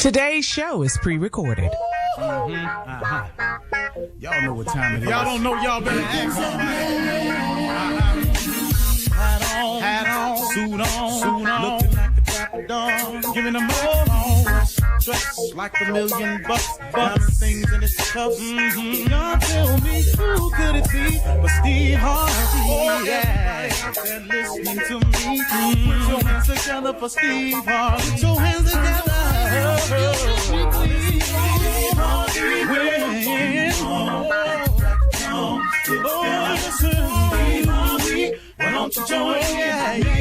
Today's show is pre-recorded. Y'all know what time it is. Y'all don't know, y'all better ask somebody. Hat on, suit on, looking like a dapper dog, giving them all dressed like $1 million bucks, things in his cuffs. Y'all tell me who could it be but Steve Harvey? Oh yeah, they're listening to me. Put your hands together for Steve Harvey. Put your hands together. Why don't you join? Yeah. Get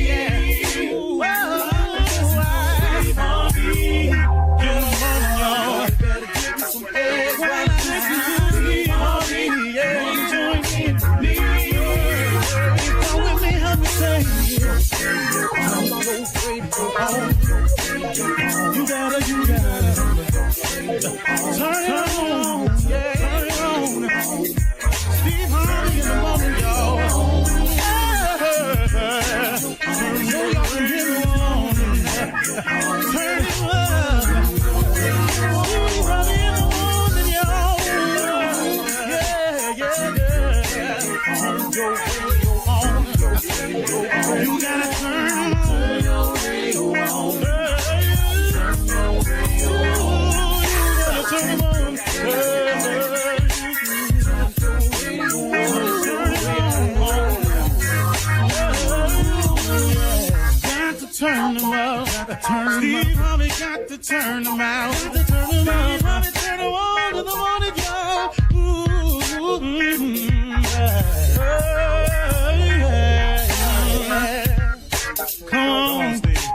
on, y'all. Better give me some eggs. Why not listen to me? Yeah, join in me. Come with me, help me say. I'm so afraid to go home. You gotta turn it on. Yeah, turn it on. Steve Harvey in the morning, y'all. You gotta turn your radio on. Turn them up, Steve Harvey got to turn them out. Steve Harvey turn them on to the morning, y'all. Come on, Steve.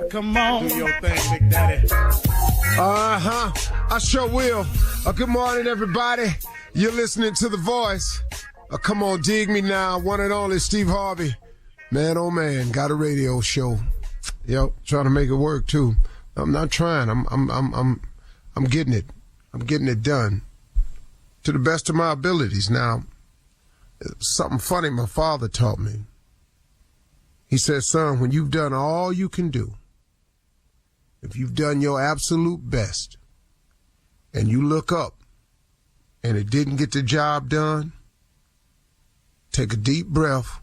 Come on, do your thing, Big Daddy. I sure will. Good morning, everybody. You're listening to The Voice. Come on, dig me now. One and only Steve Harvey. Man, oh man, got a radio show. Yep, trying to make it work too. I'm not trying. I'm getting it. I'm getting it done to the best of my abilities. Now, something funny my father taught me. He said, son, when you've done all you can do, if you've done your absolute best, and you look up and it didn't get the job done, take a deep breath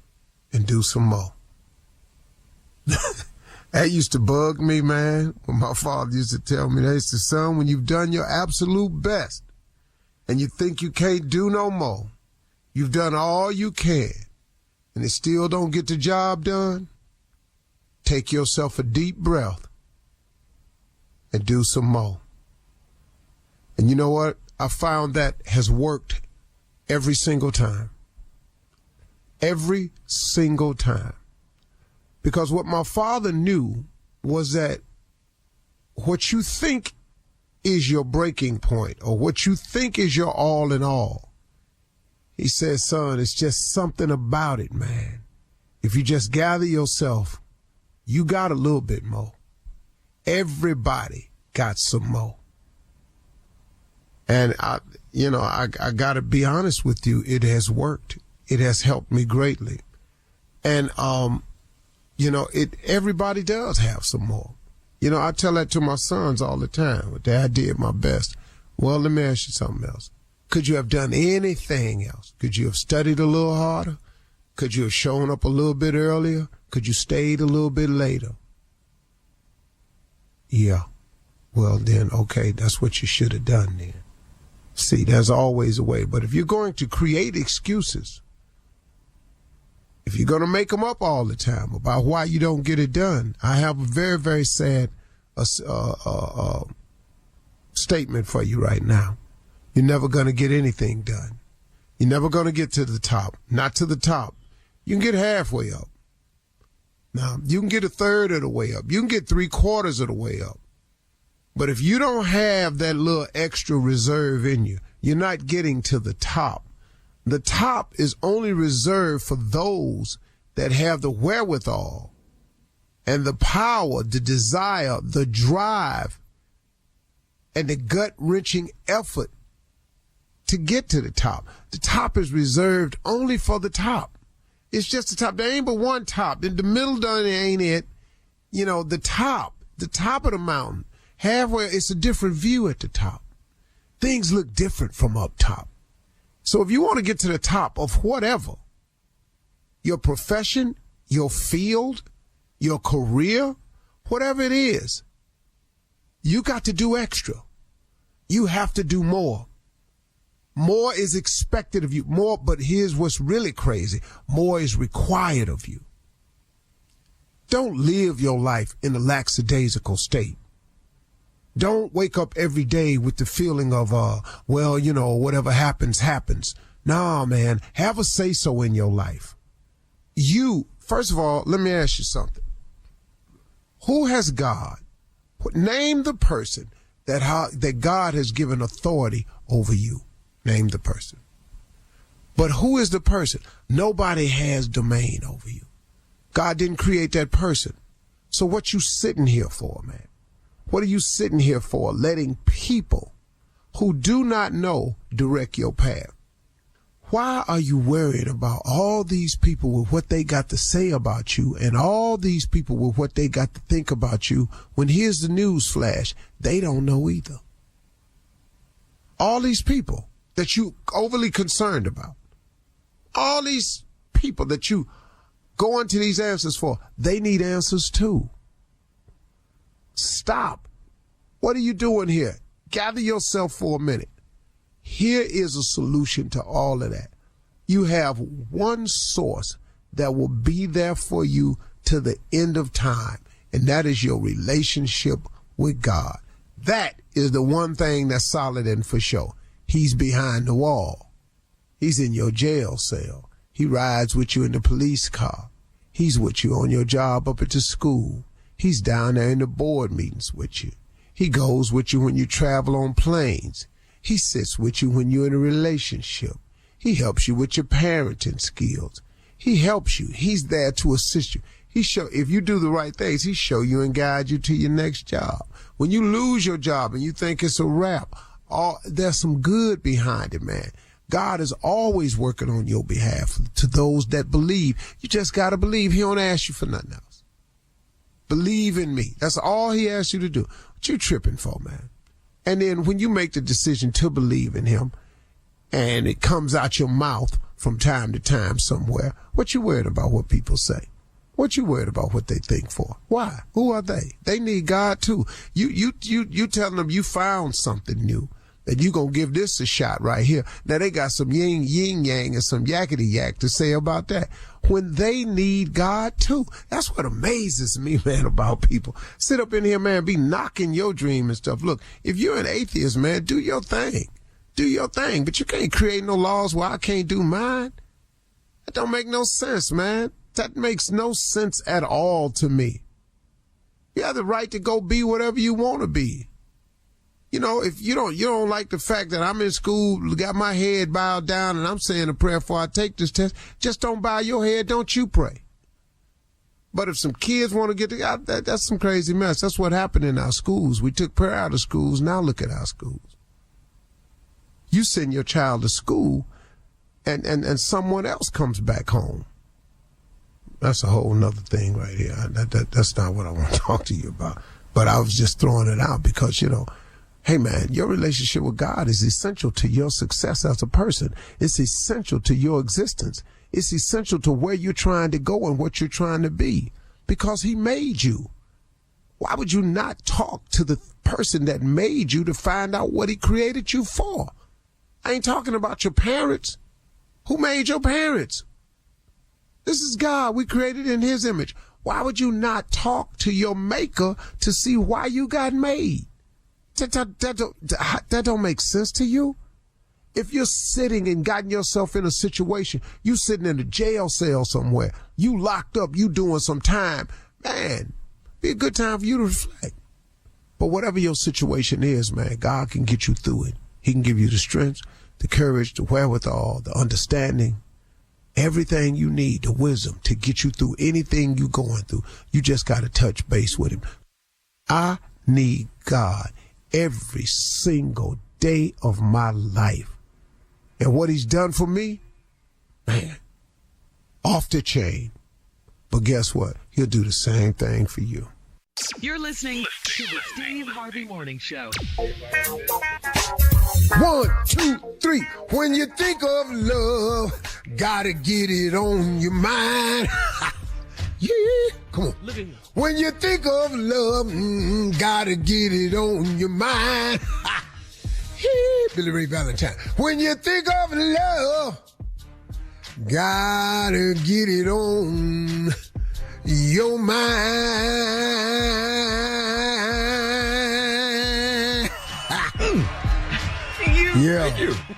and do some more. That used to bug me, man, when my father used to tell me that. He said, son, when you've done your absolute best and you think you can't do no more, you've done all you can, and it still don't get the job done, take yourself a deep breath and do some more. And you know what? I found that has worked every single time. Every single time. Because what my father knew was that what you think is your breaking point or what you think is your all in all, he says, son, it's just something about it, man. If you just gather yourself, you got a little bit more. Everybody got some more. And I got to be honest with you, it has worked. It has helped me greatly. And, everybody does have some more. I tell that to my sons all the time. Dad, I did my best. Well, let me ask you something else. Could you have done anything else? Could you have studied a little harder? Could you have shown up a little bit earlier? Could you stayed a little bit later? Yeah. Well, then, okay, that's what you should have done then. See, there's always a way. But if you're going to create excuses, if you're going to make them up all the time about why you don't get it done, I have a very, very sad statement for you right now. You're never going to get anything done. You're never going to get to the top. Not to the top. You can get halfway up. Now, you can get a third of the way up. You can get 3/4 of the way up. But if you don't have that little extra reserve in you, you're not getting to the top. The top is only reserved for those that have the wherewithal and the power, the desire, the drive, and the gut-wrenching effort to get to the top. The top is reserved only for the top. It's just the top. There ain't but one top. In the middle done ain't it. The top of the mountain Halfway, it's a different view at the top. Things look different from up top. So if you want to get to the top of whatever, your profession, your field, your career, whatever it is, you got to do extra. You have to do more. More is expected of you. More, but here's what's really crazy. More is required of you. Don't live your life in a lackadaisical state. Don't wake up every day with the feeling of, well, you know, whatever happens, happens. Nah, man, have a say-so in your life. You, first of all, let me ask you something. Who has God? Name the person that God has given authority over you. Name the person. But who is the person? Nobody has domain over you. God didn't create that person. So what you sitting here for, man? What are you sitting here for? Letting people who do not know direct your path. Why are you worried about all these people with what they got to say about you and all these people with what they got to think about you when here's the news flash? They don't know either. All these people that you overly concerned about, all these people that you go into these answers for, they need answers too. Stop. What are you doing here? Gather yourself for a minute. Here is a solution to all of that. You have one source that will be there for you to the end of time, and that is your relationship with God. That is the one thing that's solid and for sure. He's behind the wall. He's in your jail cell. He rides with you in the police car. He's with you on your job up at the school. He's down there in the board meetings with you. He goes with you when you travel on planes. He sits with you when you're in a relationship. He helps you with your parenting skills. He helps you. He's there to assist you. If you do the right things, he show you and guide you to your next job. When you lose your job and you think it's a wrap, there's some good behind it, man. God is always working on your behalf to those that believe. You just got to believe. He don't ask you for nothing else. Believe in me. That's all he asks you to do. What you tripping for, man? And then when you make the decision to believe in him and it comes out your mouth from time to time somewhere, what you worried about what people say? What you worried about what they think for? Why? Who are they? They need God too. You telling them you found something new, that you gonna give this a shot right here. Now they got some yin yang and some yakety yak to say about that, when they need God too. That's what amazes me, man, about people. Sit up in here, man, be knocking your dream and stuff. Look, if you're an atheist, man, do your thing. Do your thing. But you can't create no laws where I can't do mine. That don't make no sense, man. That makes no sense at all to me. You have the right to go be whatever you want to be. You know, if you don't like the fact that I'm in school, got my head bowed down and I'm saying a prayer before I take this test, just don't bow your head, don't you pray. But if some kids want to get together, that's some crazy mess. That's what happened in our schools. We took prayer out of schools. Now look at our schools. You send your child to school and someone else comes back home. That's a whole nother thing right here. That's not what I want to talk to you about. But I was just throwing it out because, you know, hey, man, your relationship with God is essential to your success as a person. It's essential to your existence. It's essential to where you're trying to go and what you're trying to be, because he made you. Why would you not talk to the person that made you to find out what he created you for? I ain't talking about your parents. Who made your parents? This is God. We created in his image. Why would you not talk to your maker to see why you got made? That don't make sense to you. If you're sitting and gotten yourself in a situation, you sitting in a jail cell somewhere, you locked up, you doing some time, man, be a good time for you to reflect. But whatever your situation is, man, God can get you through it. He can give you the strength, the courage, the wherewithal, the understanding, everything you need, the wisdom to get you through anything you're going through. You just got to touch base with him. I need God every single day of my life. And what he's done for me, man, off the chain. But guess what? He'll do the same thing for you. You're listening to the Steve Harvey Morning Show. 1, 2, 3. When you think of love, gotta get it on your mind. Yeah, come on. Look at you. When you think of love, gotta get it on your mind. Billy Ray Valentine. When you think of love, gotta get it on your mind. Yeah,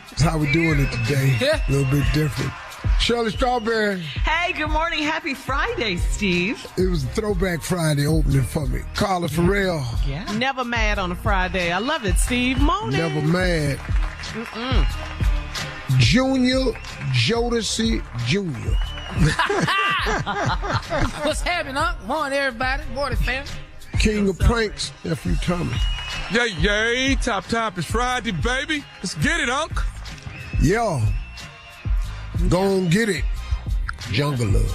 that's how we're doing it today. A little bit different. Shirley Strawberry. Hey, good morning. Happy Friday, Steve. It was a throwback Friday opening for me. Carla Farrell. Yeah. Never mad on a Friday. I love it, Steve. Morning. Never mad. Junior Jodeci Jr. What's happening, huh? Morning, everybody. Morning, fam. King of Pranks, Nephew Tommy. Yay, top, it's Friday, baby. Let's get it, Unc. Yo, go on get it. Jungle Love.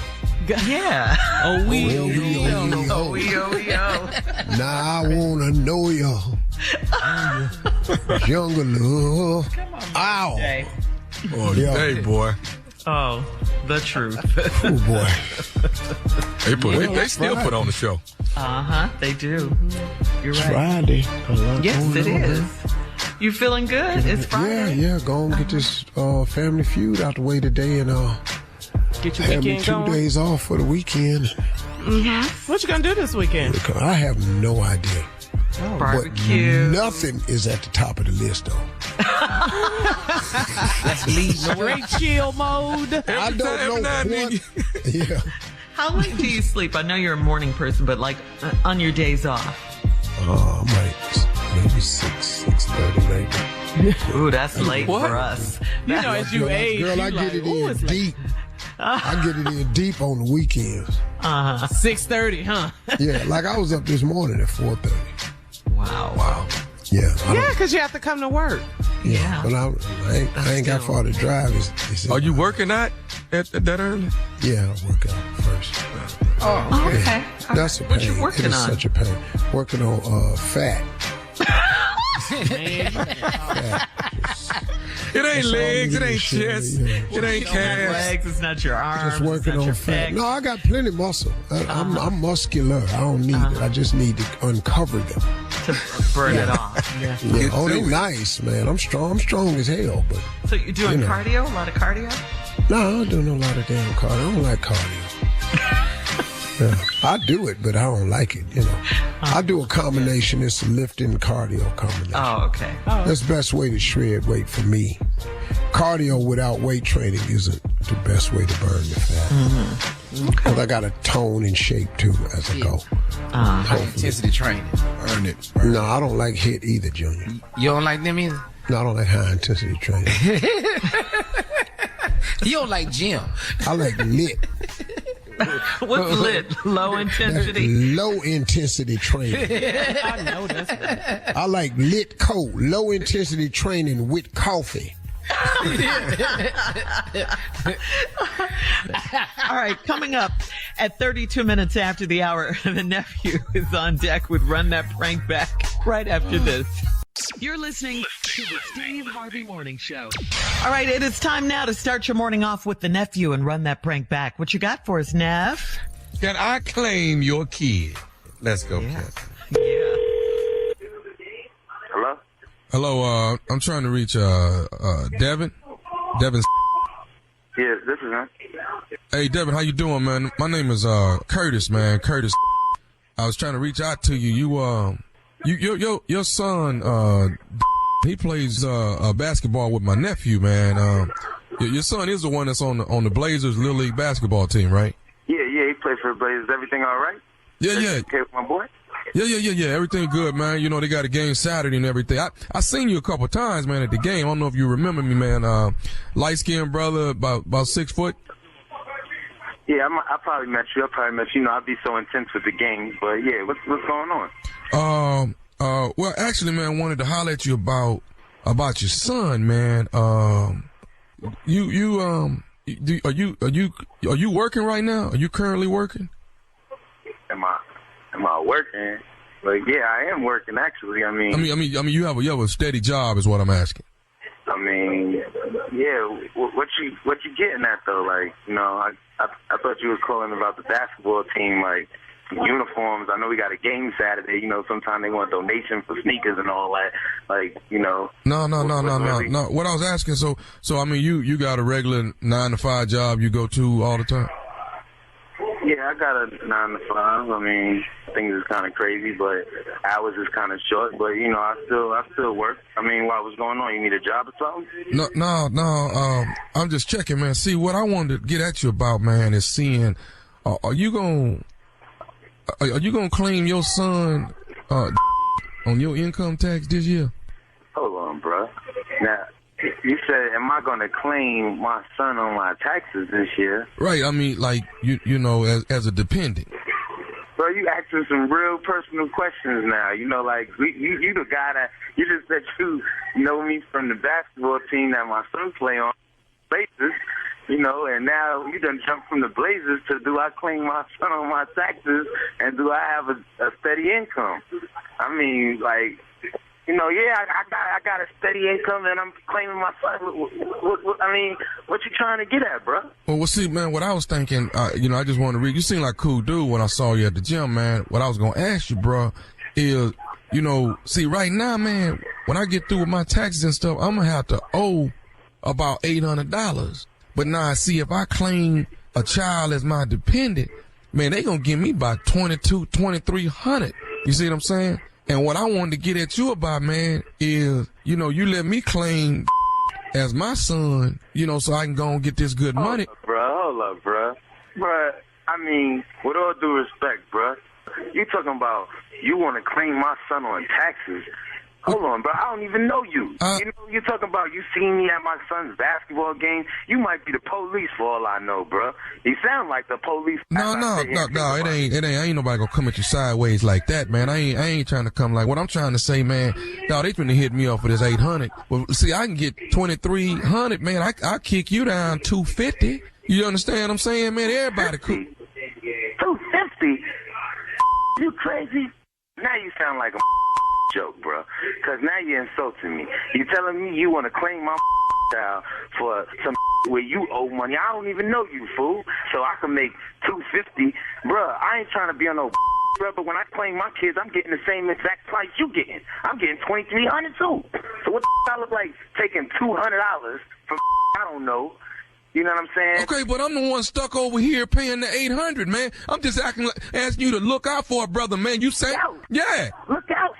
Yeah. Oh, we. Oh, yo. Now I wanna know yo. Jungle Love. Come on, Ow. Jay. Oh, Yeah. hey, boy. Oh, the truth. Oh boy. They still put on the show. They do. You're right. Friday. Yes, it is. You feeling good? It's Friday. Yeah. Go and get this Family Feud out the way today and Get your have me weekend 2 going. days off for the weekend. What you gonna do this weekend? Because I have no idea. Barbecue. But nothing is at the top of the list, though. Straight chill mode. I don't every now and know then what. Yeah. How late do you sleep? I know you're a morning person, but like on your days off. Maybe 6:30, maybe. Ooh, that's late for us. You know, as you age, Girl, you I get like, it ooh, in it's like deep. I get it in deep on the weekends. 6:30, huh? Yeah, like I was up this morning at 4:30. Wow. Yeah. Yeah, because you have to come to work. Yeah. But I ain't got far to drive. It's Are you working out at that early? Yeah, I work out first. Oh, okay. That's a pain. What you working It is on? such a pain. Working on fat. It ain't legs, it ain't Shit, chest, yeah. it ain't calves. Legs, it's not your arms. Just working it's not on your fat. pecs. No, I got plenty muscle. I'm muscular. I don't need it. I just need to uncover them. To burn it off. Yeah. Yeah. Oh, they nice, man. I'm strong. I'm strong as hell, but So you're doing You know. cardio? A lot of cardio? no, I don't do no lot of damn cardio. I don't like cardio. Yeah, I do it, but I don't like it. I do a combination. It's a lifting cardio combination. Oh, okay. That's the best way to shred weight for me. Cardio without weight training isn't the best way to burn the fat. Because I got to tone and shape too as I go. High intensity training. Earn it. No, I don't like HIIT either, Junior. You don't like them either? No, I don't like high intensity training. You don't like gym. I like lit. What's lit? Low That's intensity? low intensity training. I know that's right. I like lit cold, low intensity training with coffee. All right, coming up at 32 minutes after the hour, the nephew is on deck with Run That Prank Back right after this. You're listening to the Steve Harvey Morning Show. All right, it is time now to start your morning off with the nephew and Run That Prank Back. What you got for us, Nev? Can I claim your kid? Let's go, Cat. Yeah. Hello, I'm trying to reach Devin. Devin. Yes, this is him. Hey, Devin, how you doing, man? My name is Curtis, man. Curtis. I was trying to reach out to you. Your son, he plays basketball with my nephew, man. Your son is the one that's on the Blazers Little League basketball team, right? Yeah, he plays for the Blazers. Everything all right? Yeah. Okay with my boy? Yeah. Everything good, man. You know, they got a game Saturday and everything. I seen you a couple times, man, at the game. I don't know if you remember me, man. Light-skinned brother, about 6 foot. Yeah, I probably met you. You know, I'd be so intense with the games. But, yeah, what's going on? Well, actually, man, I wanted to holler at you about your son, man. Are you working right now? Are you currently working? Am Am I working? Like, yeah, I am working actually. I mean, you have a steady job, is what I'm asking. I mean, yeah. What you getting at though? Like, you know, I thought you was calling about the basketball team, like uniforms. I know we got a game Saturday. You know, sometimes they want donation for sneakers and all that. Like, you know. No. What I was asking, so I mean, you got a regular 9-to-5 job you go to all the time? Yeah, I got a 9-to-5. I mean, things is kind of crazy, but hours is kind of short. But you know, I still work. I mean, what's going on? You need a job or something? No. I'm just checking, man. See, what I wanted to get at you about, man, is seeing, are you gonna claim your son on your income tax this year? Hold on, bro. Now, you said, am I going to claim my son on my taxes this year? Right. I mean, like, you know, as a dependent. Bro, you asking some real personal questions now. You know, like, you the guy that, you just said you know me from the basketball team that my son play on, Blazers, you know, and now you done jumped from the Blazers to do I claim my son on my taxes and do I have a steady income? I mean, like, you know, yeah, I got a steady income and I'm claiming my son. I mean, what you trying to get at, bro? Well, see, man, what I was thinking, you know, I just want to read. You seem like a cool dude when I saw you at the gym, man. What I was going to ask you, bro, is, you know, see, right now, man, when I get through with my taxes and stuff, I'm going to have to owe about $800. But now, see, if I claim a child as my dependent, man, they going to give me about $2,300. You see what I'm saying? And what I wanted to get at you about, man, is, you know, you let me claim as my son, you know, so I can go and get this good money. Hold up, bro. Bro, I mean, with all due respect, bro, you talking about you want to claim my son on taxes. Hold on, bro. I don't even know you. You know, you're talking about you seen me at my son's basketball game. You might be the police for all I know, bro. You sound like the police. No. It ain't nobody gonna come at you sideways like that, man. I ain't trying to come like what I'm trying to say, man. Dawg, they finna hit me off for this $800. Well, see, I can get $2,300, man. I kick you down $250. You understand what I'm saying, man? Everybody cool. $250? You crazy? Now you sound like a joke, bro. Because now you're insulting me. You telling me you want to claim my child for some where you owe money. I don't even know you, fool. So I can make $250. Bro, I ain't trying to be on no bro, but when I claim my kids, I'm getting the same exact price you getting. I'm getting $2,300 too. So what the I look like taking $200 from I don't know. You know what I'm saying? Okay, but I'm the one stuck over here paying the $800, man. I'm just asking you to look out for a brother, man. You say, yeah. Look out.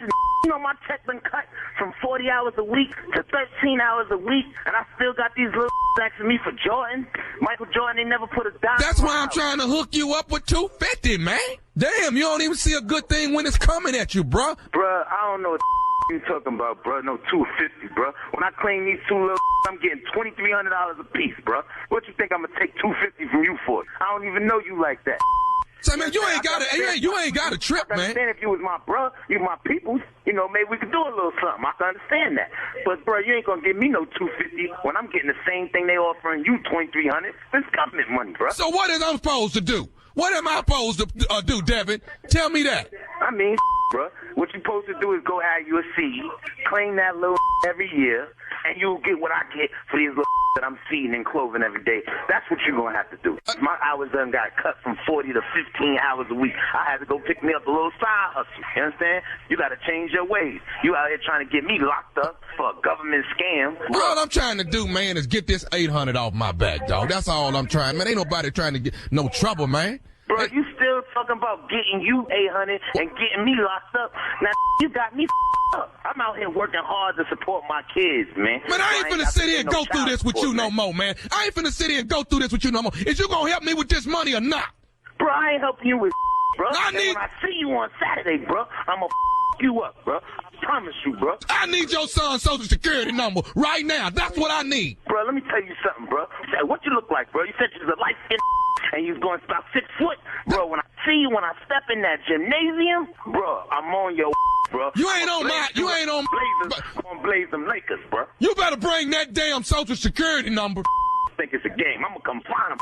You know, my check been cut from 40 hours a week to 13 hours a week, and I still got these little asking me for Jordan. Michael Jordan, they never put a dime. That's why I'm trying to hook you up with $250, man. Damn, you don't even see a good thing when it's coming at you, bruh. Bruh, I don't know what you talking about, bruh. No, $250, bruh. When I claim these two little I'm getting $2,300 a piece, bruh. What you think I'm gonna take $250 from you for? I don't even know you like that. So, man, you ain't got a trip, man. I understand if you was my bruh, you my peoples, you know, maybe we could do a little something. I can understand that. But, bruh, you ain't gonna give me no $250 when I'm getting the same thing they offering you $2,300. It's government money, bruh. So what is I supposed to do? What am I supposed to do, Devin? Tell me that. I mean, bruh, what you supposed to do is go have you a seed, claim that little every year, and you'll get what I get for these little that I'm feeding and clothing every day. That's what you're going to have to do. My hours done got cut from 40 to 15 hours a week. I had to go pick me up a little side hustle. You understand? You got to change your ways. You out here trying to get me locked up for a government scam. All I'm trying to do, man, is get this $800 off my back, dog. That's all I'm trying. Man, ain't nobody trying to get no trouble, man. Bro, you still talking about getting you $800 and getting me locked up. Now, you got me up. I'm out here working hard to support my kids, man. Man, I ain't finna sit here and go through this with you no more, man. I ain't finna sit here and go through this with you no more. Is you gonna help me with this money or not? Bro, I ain't helping you with bro. When I see you on Saturday, bro, I'm gonna you up, bro. I promise you, bro. I need your son's social security number right now. That's what I need. Bro, let me tell you something, bro. What you look like, bro? You said you was a light-skinned and you was going about 6 foot. Bro, when I see you, when I step in that gymnasium, bro, I'm on your bro. You ain't on Blazers. I'm gonna blaze them Lakers, bro. You better bring that damn social security number. think it's a game. I'm gonna come find him.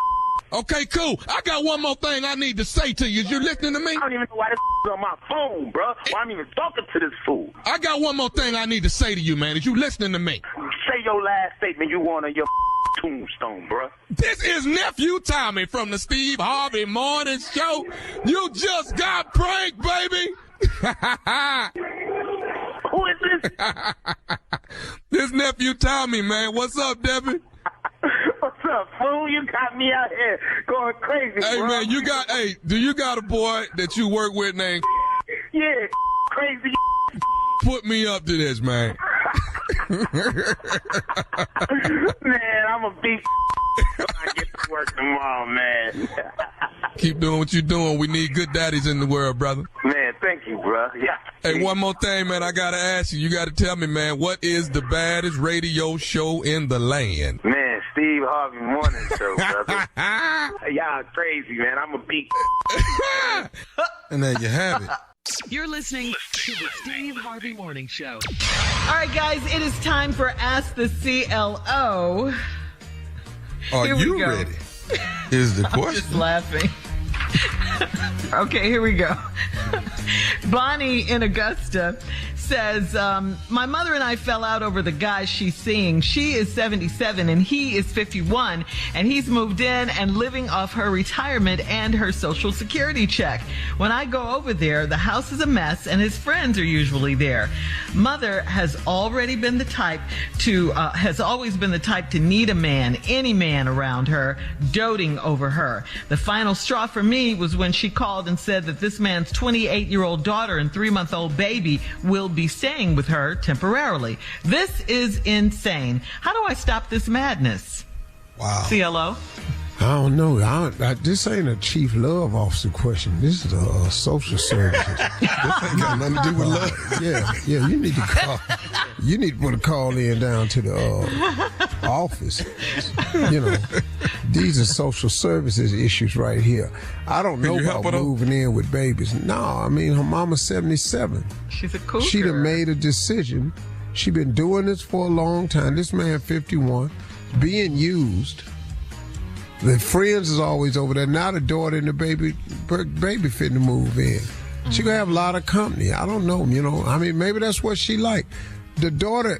Okay, cool. I got one more thing I need to say to you. Is you listening to me? I don't even know why this is on my phone, bro. Why I'm even talking to this fool. I got one more thing I need to say to you, man. Is you listening to me? Say your last statement you want on your tombstone, bro. This is Nephew Tommy from the Steve Harvey Morning Show. You just got pranked, baby. Who is this? This Nephew Tommy, man. What's up, Debbie? What's up, fool? You got me out here going crazy, Hey, bro. man, do you got a boy that you work with named Yeah, crazy. Put me up to this, man. Man, I'm a beat when I get to work tomorrow, man. Keep doing what you're doing. We need good daddies in the world, brother. Man, thank you, bro. Yeah. Hey, one more thing, man. I got to ask you. You got to tell me, man, what is the baddest radio show in the land? Man, Steve Harvey Morning Show, brother. Y'all crazy, man. I'm a beat. And there you have it. You're listening to the Steve Harvey Morning Show. All right, guys, it is time for Ask the CLO. Are Here we you go. ready? Is the Just question. laughing. Okay, here we go. Bonnie in Augusta says, my mother and I fell out over the guy she's seeing. She is 77 and he is 51, and he's moved in and living off her retirement and her Social Security check. When I go over there, the house is a mess and his friends are usually there. Mother has always been the type to need a man, any man around her, doting over her. The final straw for me was when she called and said that this man's 28-year-old daughter and 3-month-old baby will be staying with her temporarily. This is insane. How do I stop this madness? Wow. CLO? I don't know. This ain't a chief love officer question. This is a social services. This ain't got nothing to do with love. Yeah. You need to call. You need to put a call in down to the office. You know, these are social services issues right here. I don't know about moving in with babies. No, I mean, her mama's 77. She's a cougar. She done made a decision. She been doing this for a long time. This man, 51, being used. The friends is always over there. Now the daughter and the baby fitting to move in. She gonna have a lot of company. I don't know, you know. I mean, maybe that's what she like. The daughter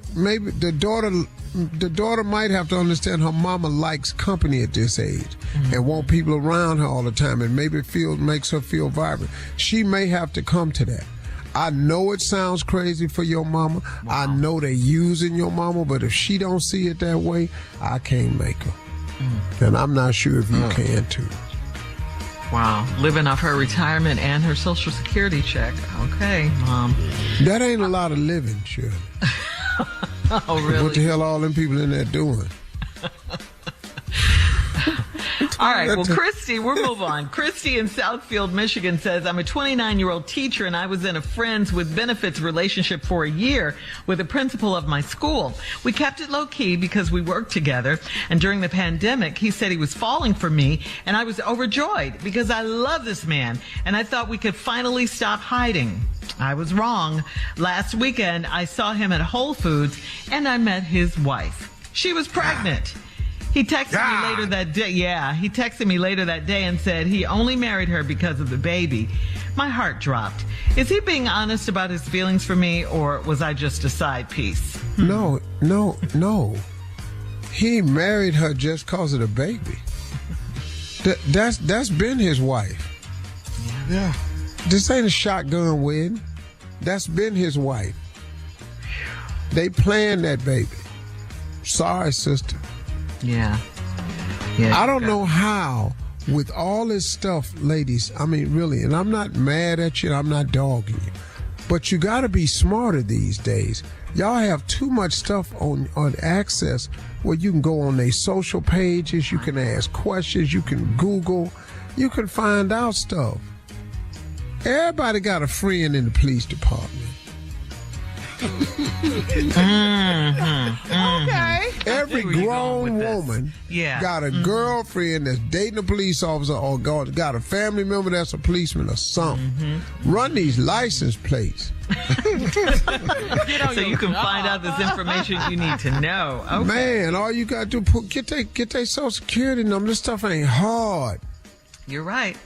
might have to understand her mama likes company at this age and want people around her all the time, and maybe makes her feel vibrant. She may have to come to that. I know it sounds crazy for your mama. Wow. I know they're using your mama, but if she don't see it that way, I can't make her. And I'm not sure if you can too. Wow. Living off her retirement and her Social Security check. Okay, Mom. That ain't a lot of living, Shirley. Oh, really? What the hell all them people in there doing? All right, well, Christy, we'll move on. Christy in Southfield, Michigan says, I'm a 29-year-old teacher and I was in a friends with benefits relationship for a year with the principal of my school. We kept it low-key because we worked together, and during the pandemic, he said he was falling for me, and I was overjoyed because I love this man, and I thought we could finally stop hiding. I was wrong. Last weekend, I saw him at Whole Foods, and I met his wife. She was pregnant. He texted me later that day. Yeah, he texted me later that day and said he only married her because of the baby. My heart dropped. Is he being honest about his feelings for me, or was I just a side piece? No. He married her just because of the baby. That's been his wife. Yeah. This ain't a shotgun wedding. That's been his wife. They planned that baby. Sorry, sister. Yeah. I don't know how, with all this stuff, ladies, I mean, really, and I'm not mad at you, I'm not dogging you, but you got to be smarter these days. Y'all have too much stuff on access where you can go on their social pages, you can ask questions, you can Google, you can find out stuff. Everybody got a friend in the police department. Okay. Every grown woman got a girlfriend that's dating a police officer or got a family member that's a policeman or something. Run these license plates. So you can find out this information you need to know. Okay. Man, all you got to do get their Social Security number. This stuff ain't hard. You're right.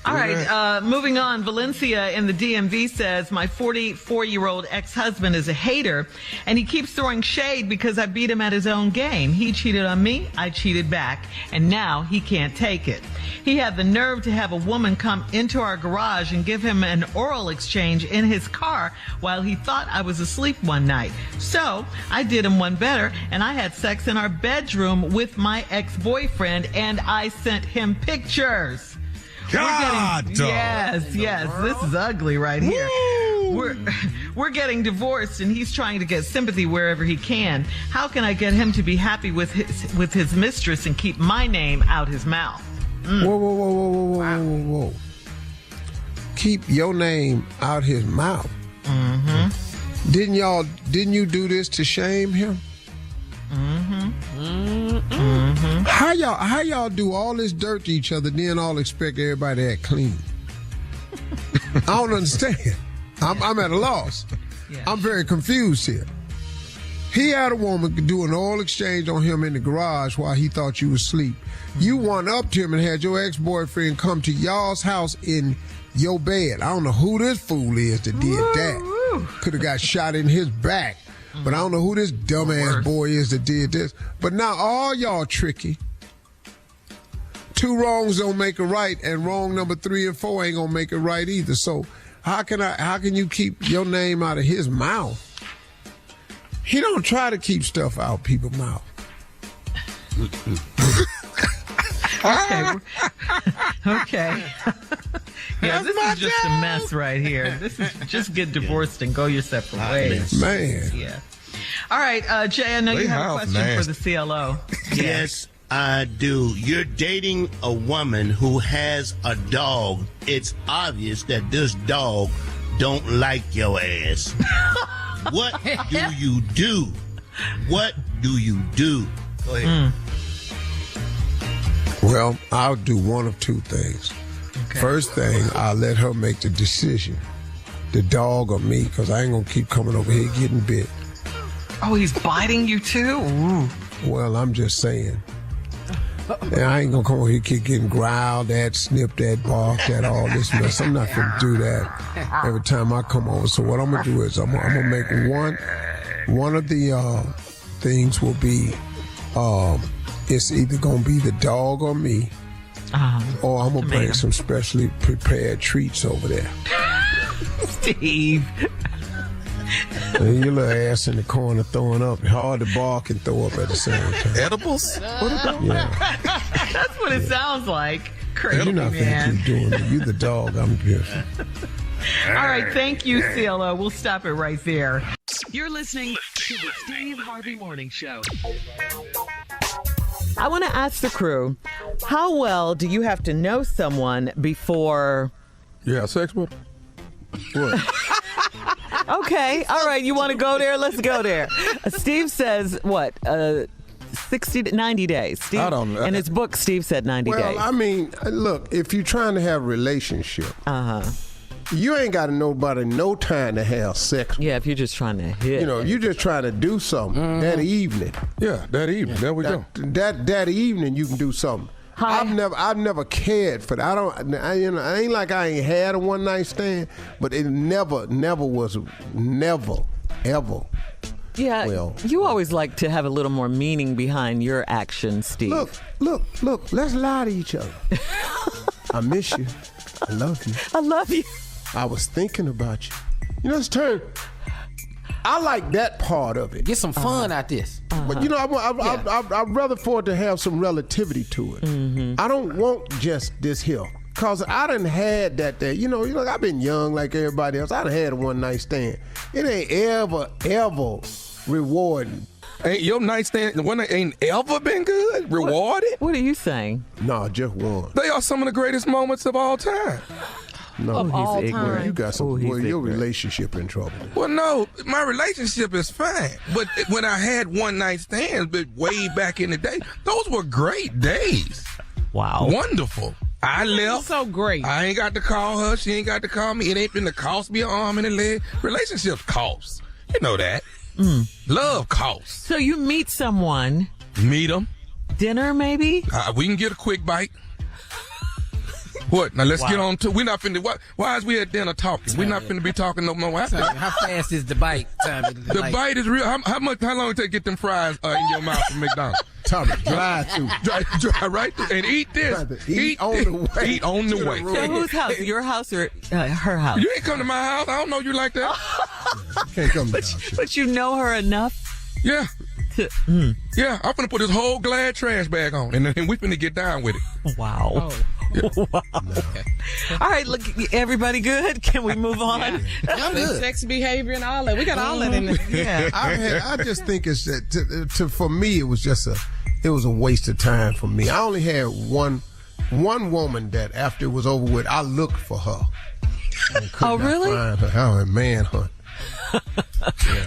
All right, moving on. Valencia in the DMV says, my 44-year-old ex-husband is a hater, and he keeps throwing shade because I beat him at his own game. He cheated on me, I cheated back, and now he can't take it. He had the nerve to have a woman come into our garage and give him an oral exchange in his car while he thought I was asleep one night. So I did him one better, and I had sex in our bedroom with my ex-boyfriend, and I sent him pictures. Yes, this is ugly right here. We're getting divorced, and he's trying to get sympathy wherever he can. How can I get him to be happy with his mistress and keep my name out his mouth? Whoa. Keep your name out his mouth. Didn't you do this to shame him? How y'all do all this dirt to each other, then all expect everybody to act clean? I don't understand. I'm at a loss. Yeah. I'm very confused here. He had a woman do an oil exchange on him in the garage while he thought you was asleep. You went up to him and had your ex-boyfriend come to y'all's house in your bed. I don't know who this fool is that did that. Could have got shot in his back. But I don't know who this dumbass boy is that did this. But now all y'all tricky. 2 wrongs don't make a right, and wrong number 3 and 4 ain't gonna make it right either. So how can you keep your name out of his mouth? He don't try to keep stuff out people's mouth. Okay. Yeah, this is just a mess right here. This is just get divorced and go your separate ways. Man. Yeah. All right, Jay, I know you have a question for the CLO. Yes, I do. You're dating a woman who has a dog. It's obvious that this dog don't like your ass. What do you do? What do you do? Go ahead. Well, I'll do one of 2 things. Okay. First thing, I'll let her make the decision, the dog or me, because I ain't going to keep coming over here getting bit. Oh, he's biting you too? Ooh. Well, I'm just saying. And I ain't going to come over here keep getting growled at, snipped at, barked at, all this mess. I'm not going to do that every time I come over. So what I'm going to do is I'm going to make one of the things will be it's either going to be the dog or me, or I'm going to bring some specially prepared treats over there. Steve. And your little ass in the corner throwing up. Hard to bark and throw up at the same time. Edibles? Yeah. That's what it sounds like. Crazy, you're not man. Keep doing it. You the dog. I'm beautiful. All right. Thank you, CLO. We'll stop it right there. You're listening to the Steve Harvey Morning Show. I want to ask the crew, how well do you have to know someone before... You have sex with them? What? Okay. All right. You want to go there? Let's go there. Steve says, what? 60 to 90 days. Steve, I don't know. in his book, Steve said 90 days. Well, I mean, look, if you're trying to have a relationship, you ain't got nobody no time to have sex with. Yeah, if you're just trying to hit. You know, you're just trying to do something that evening. Yeah, that evening. There we go. That evening you can do something. I've never cared for that. I ain't like I ain't had a one night stand, but it never was ever. Yeah, well, you always like to have a little more meaning behind your actions, Steve. Look, let's lie to each other. I miss you. I love you. I love you. I was thinking about you. You know, it's turn. I like that part of it. Get some fun out this. But you know, I'd rather for it to have some relativity to it. Mm-hmm. I don't want just this here. Cause I done had that there. You know, I've been young like everybody else. I done had a one night stand. It ain't ever rewarding. Ain't your nightstand, the one that ain't ever been good, rewarded? What are you saying? No, just one. They are some of the greatest moments of all time. of all Well, time. you got some. Well, your relationship in trouble. Well, no, my relationship is fine. But when I had one night stands, but way back in the day, those were great days. Wow. Wonderful. I left. So great. I ain't got to call her. She ain't got to call me. It ain't finna cost me an arm and a leg. Relationships cost. You know that. Love costs. So you meet someone, Meet them. dinner maybe? We can get a quick bite. What? Now let's get on to. We're not finna. Why is we at dinner talking? We're not finna be talking no more. After. How fast is the bite? The bite is real. How long it take to get them fries in your mouth from McDonald's? Tommy, drive through. Drive right through and eat this. Eat on the way. Eat on the way. So whose house? Your house or her house? You ain't come to my house. I don't know you like that. Can't come down. But you know her enough Yeah. to. Yeah. I'm finna put this whole glad trash bag on, and then we finna get down with it. Wow. Wow. All right, look, everybody good? Can we move on? I'm good. Sex behavior and all that. We got all that in there. Yeah. I just think it's that for me it was just a waste of time for me. I only had one woman that after it was over with, I looked for her. Oh, really? Find her. I went manhunt.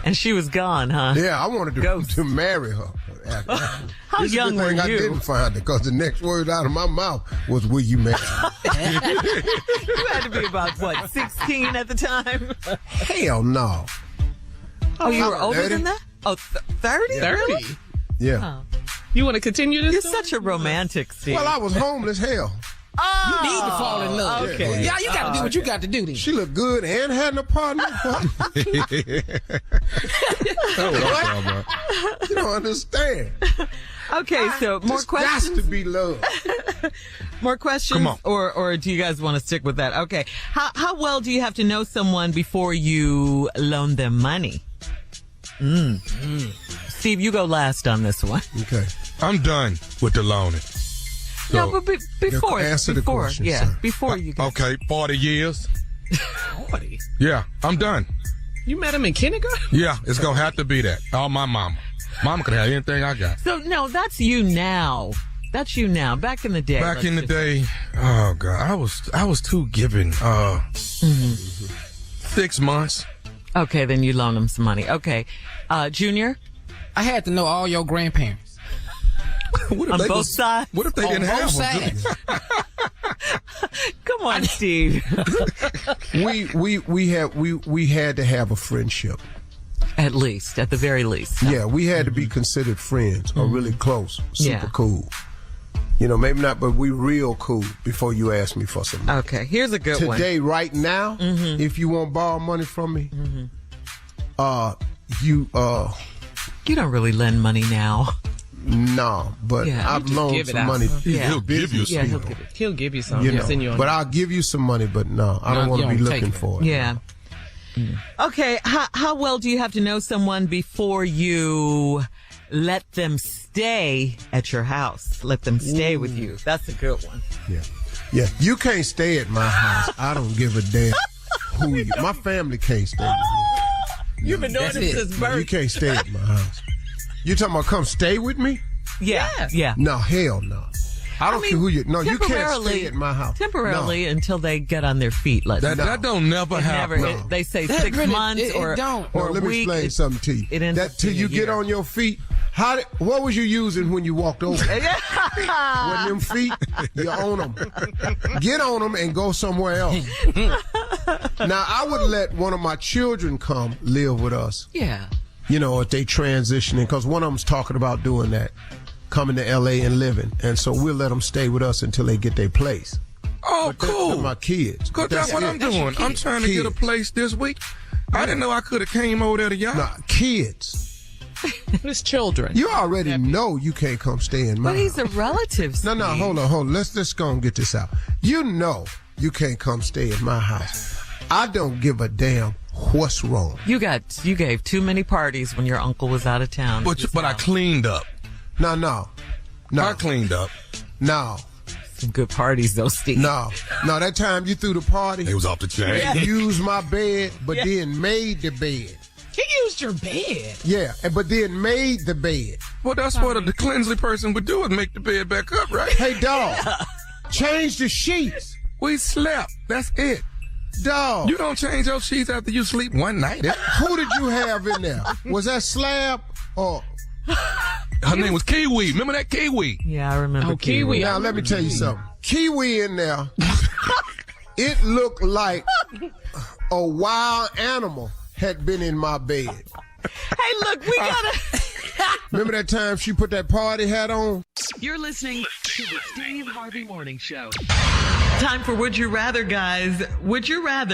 And she was gone, huh? Yeah, I wanted to marry her. How young were I you? didn't find her because the next word out of my mouth was, "Will you marry me?" You had to be about, 16 at the time? Hell no. Oh, you were I'm older 30. than that? Oh, 30? 30. Yeah. Oh. You want to continue this? You're story? such a romantic, Steve. Well, I was homeless. Hell, Oh, You need to fall in love. okay. Yeah, you got to do what you got to do then. she looked good and had an apartment. You don't understand. Okay, so more It's questions? got to be love. More questions? Come on. Or do you guys want to stick with that? Okay. How well do you have to know someone before you loan them money? Steve, you go last on this one. Okay. I'm done with the loaning. No, but before. Answer the before, question, yeah, sir. before you get. Okay, 40 years. 40. Yeah, I'm done. You met him in kindergarten? Yeah, it's gonna have to be that. All my mama. Mama could have anything I got. So, no, that's you now. That's you now. Back in the day. Back in the day, oh God, I was too giving. 6 months. Okay, then you loan them some money. Okay. Junior? I had to know all your grandparents. What if On they both was- sides? What if they On didn't both have them? sides. Come on, Steve. We had to have a friendship. At least, at the very least. Yeah, we had to be considered friends or really close, super Yeah. cool. You know, maybe not, but we real cool before you ask me for some money. Okay, here's a good one. Today, right now, if you want to borrow money from me, you don't really lend money now. no, but Yeah. I've You just loaned give it some out. money. Yeah. He'll give you Yeah, some. he'll give it. He'll give you some. You He'll send you know, on. but I'll give you some money. But no, I don't No, want to you be don't looking take it. for it. Yeah. Okay, how well do you have to know someone before you let them stay at your house? Let them stay with you. That's a good one. Yeah, you can't stay at my house. I don't give a damn who you. My family can't stay with me. You've been doing That's this it. since No, you birth. can't stay at my house. You talking about come stay with me? Yeah. No, hell no. I don't care who you. No, you can't stay at my house. Temporarily until they get on their feet. Let's say. That don't never It never. happen. They say That 6 really- months it or don't. No, or a let me week. explain something to you. it ends That up till being you a get year. on your feet. What was you using when you walked over? When them feet, you own them. Get on them and go somewhere else. Now, I would let one of my children come live with us. Yeah. You know, if they transitioning, because one of them's talking about doing that, coming to L.A. and living. And so we'll let them stay with us until they get their place. Oh, They're cool. my kids. Good, that's what I'm doing. I'm trying to get a place this week. I didn't know I could have came over there to y'all. Nah, kids. His children. You already know you can't come stay in my But he's house. a relative. No, Steve. hold on. Let's just go and get this out. You know you can't come stay at my house. I don't give a damn what's wrong. You gave too many parties when your uncle was out of town. But I cleaned up. No. I cleaned up. No. Some good parties though, Steve. No. That time you threw the party, It was off the chain. used my bed, but then made the bed. He used your bed. Yeah, but then made the bed. Well, that's what the cleansly person would do is make the bed back up, right? Hey, dog, change the sheets. We slept. That's it. Dog. You don't change your sheets after you sleep one night. Who did you have in there? Was that Slab or... Her name was Kiwi. Remember that Kiwi? Yeah, I remember Kiwi. Now, let me tell you something. Kiwi in there, it looked like a wild animal had been in my bed. Hey, look, we gotta... Remember that time she put that party hat on? You're listening to the Steve Harvey Morning Show. Time for Would You Rather, guys. Would you have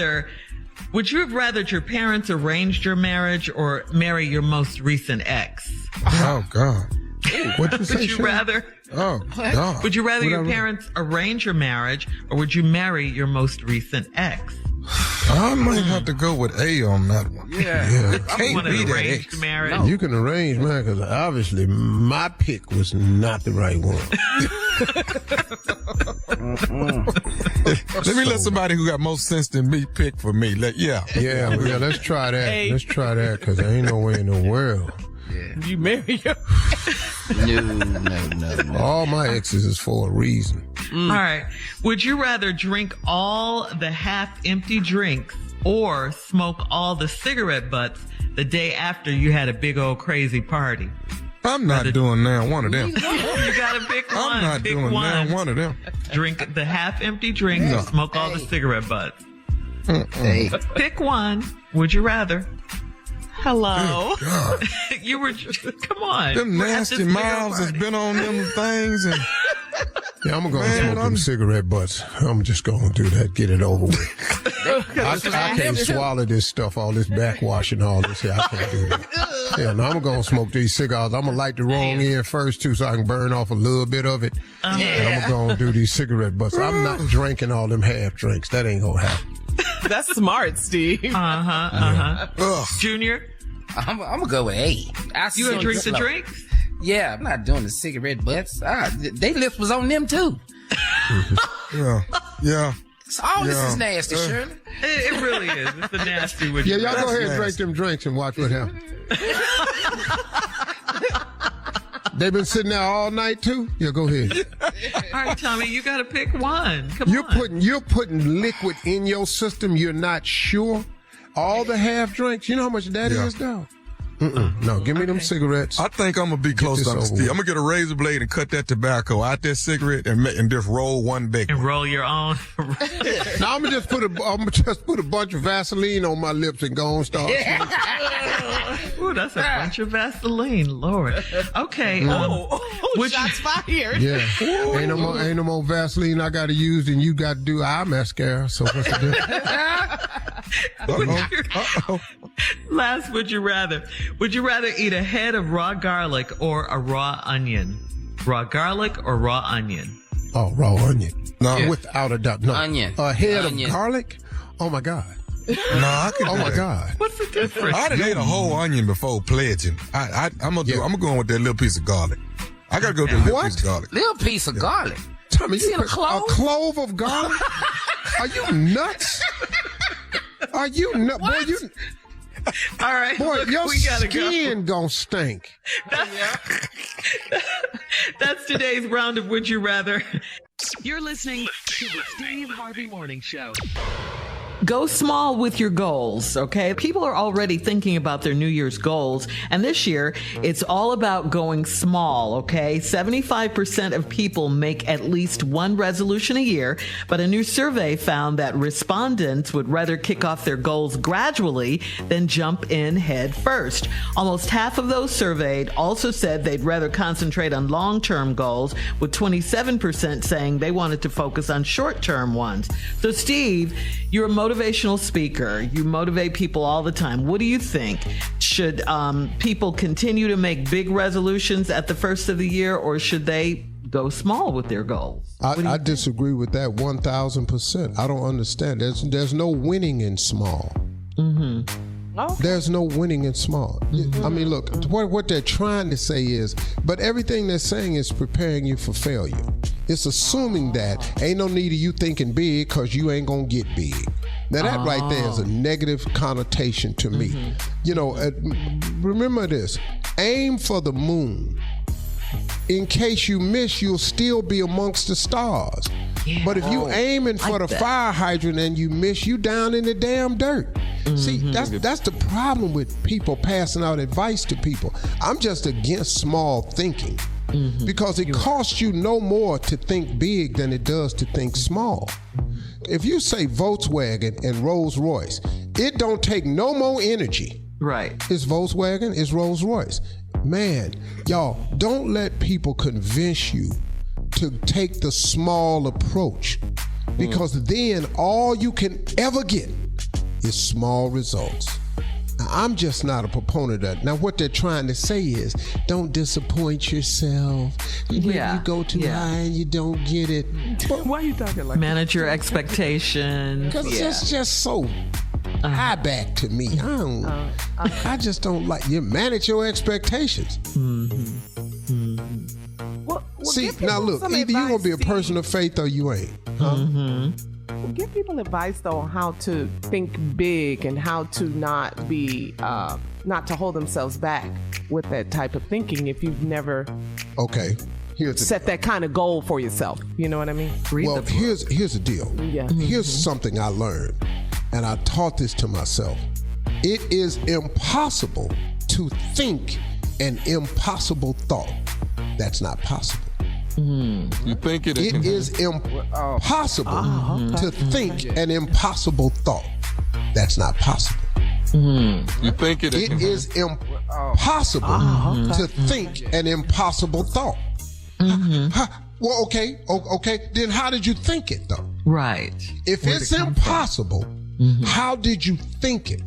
rathered your parents arranged your marriage or marry your most recent ex? Oh, God. What you say, Would you rather? Oh, God. Would you rather your parents arrange your marriage or would you marry your most recent ex? I might have to go with A on that one. Yeah. It can't be that arranged ex. marriage. No. You can arrange mine because obviously my pick was not the right one. Let me let somebody who got more sense than me pick for me. Yeah, let's try that. Hey. Let's try that because there ain't no way in the world. You marry your... No. All my exes is for a reason. All right. Would you rather drink all the half-empty drinks or smoke all the cigarette butts the day after you had a big old crazy party? I'm not doing now one of them. You gotta pick one. I'm not pick doing now one of them. Drink the half-empty drinks or smoke all the cigarette butts. Hey. Pick one. Would you rather? Hello. God. You were come on. Them We're at nasty this bigger mouths has party. been on them things and Yeah, I'm going to Man, smoke them cigarette butts. I'm just going to do that, get it over with. I can't swallow this stuff, all this backwash and all this here. I can't do that. Yeah, now I'm going to smoke these cigars. I'm going to light the wrong end first, too, so I can burn off a little bit of it. And I'm going to do these cigarette butts. I'm not drinking all them half drinks. That ain't going to happen. That's smart, Steve. Junior, I'm gonna go with A. you gonna drink the drinks? Yeah, I'm not doing the cigarette butts. They lips was on them too. Yeah. So all this is nasty, Shirley. It really is. It's a nasty one. Yeah, y'all go ahead and drink them drinks and watch what happens. They've been sitting there all night too? Yeah, go ahead. All right, Tommy, you got to pick one. Come on. You're putting liquid in your system. You're not sure. All the half drinks. You know how much that is, though? No, give me them cigarettes. I think I'm gonna be close to Steve. I'm gonna get a razor blade and cut that tobacco out that cigarette and just roll one big And one. roll your own. Now I'm gonna just put a bunch of Vaseline on my lips and go and start. Ooh, that's a bunch of Vaseline, Lord. Okay. Shots fired. Yeah. Ain't no more Vaseline I gotta use than you gotta do eye mascara. So what's the difference? Last, would you rather? Would you rather eat a head of raw garlic or a raw onion? Raw garlic or raw onion? Oh, raw onion. No, Yeah. without a doubt. No. Onion. A head Onion. of garlic? Oh my God. I could Oh do my that. God. What's the difference? I'd have ate a whole onion before pledging. I'm going with that little piece of garlic. I gotta go with that little piece of garlic. Little piece of garlic. Tommy, See you a put clove? a clove of garlic? Are you nuts? Are you nuts? Boy, All right, boy, look, your we gotta go. skin gonna stink. That's today's round of Would You Rather. You're listening to the Steve Harvey Morning Show. Go small with your goals, okay? People are already thinking about their New Year's goals, and this year, it's all about going small, okay? 75% of people make at least one resolution a year, but a new survey found that respondents would rather kick off their goals gradually than jump in head first. Almost half of those surveyed also said they'd rather concentrate on long-term goals, with 27% saying they wanted to focus on short-term ones. So, Steve, you're a motivational speaker. You motivate people all the time. What do you think? Should people continue to make big resolutions at the first of the year, or should they go small with their goals? I disagree with that 1,000%. I don't understand. There's no winning in small. There's no winning in small. I mean, look, what they're trying to say is, but everything they're saying is preparing you for failure. It's assuming that ain't no need of you thinking big because you ain't going to get big. Now, that right there is a negative connotation to me. You know, remember this. Aim for the moon. In case you miss, you'll still be amongst the stars. Yeah. But if you aiming for the fire hydrant and you miss, you down in the damn dirt. See, that's the problem with people passing out advice to people. I'm just against small thinking because it costs you no more to think big than it does to think small. If you say Volkswagen and Rolls Royce, it don't take no more energy. Right. It's Volkswagen, it's Rolls Royce. Man, y'all, don't let people convince you to take the small approach because then all you can ever get is small results. Now, I'm just not a proponent of that. Now, what they're trying to say is don't disappoint yourself. When you go too high and you don't get it. But why are you talking like manage your expectations? Because it's just so high back to me. I just don't like you manage your expectations. Well, see, now look, either you're going to be a person of faith or you ain't. Huh? Well, give people advice though on how to think big and how to not be not to hold themselves back with that type of thinking if you've never set that kind of goal for yourself. You know what I mean? Well, here's the deal. Yeah. Here's something I learned, and I taught this to myself. It is impossible to think an impossible thought. That's not possible. You think it is impossible to think an impossible thought. That's not possible. You think it is impossible to think an impossible thought. Well, okay. Then how did you think it, though? Right. If it's impossible, how did you think it?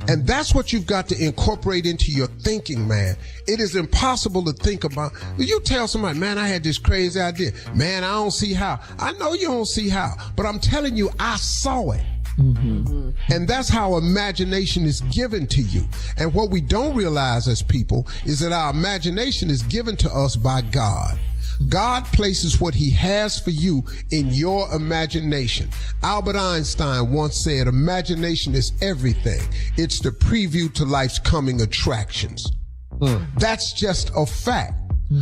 And that's what you've got to incorporate into your thinking, man. It is impossible to think about. You tell somebody, man, I had this crazy idea. Man, I don't see how. I know you don't see how, but I'm telling you, I saw it. And that's how imagination is given to you. And what we don't realize as people is that our imagination is given to us by God. God places what he has for you in your imagination. Albert Einstein once said, imagination is everything. It's the preview to life's coming attractions. That's just a fact.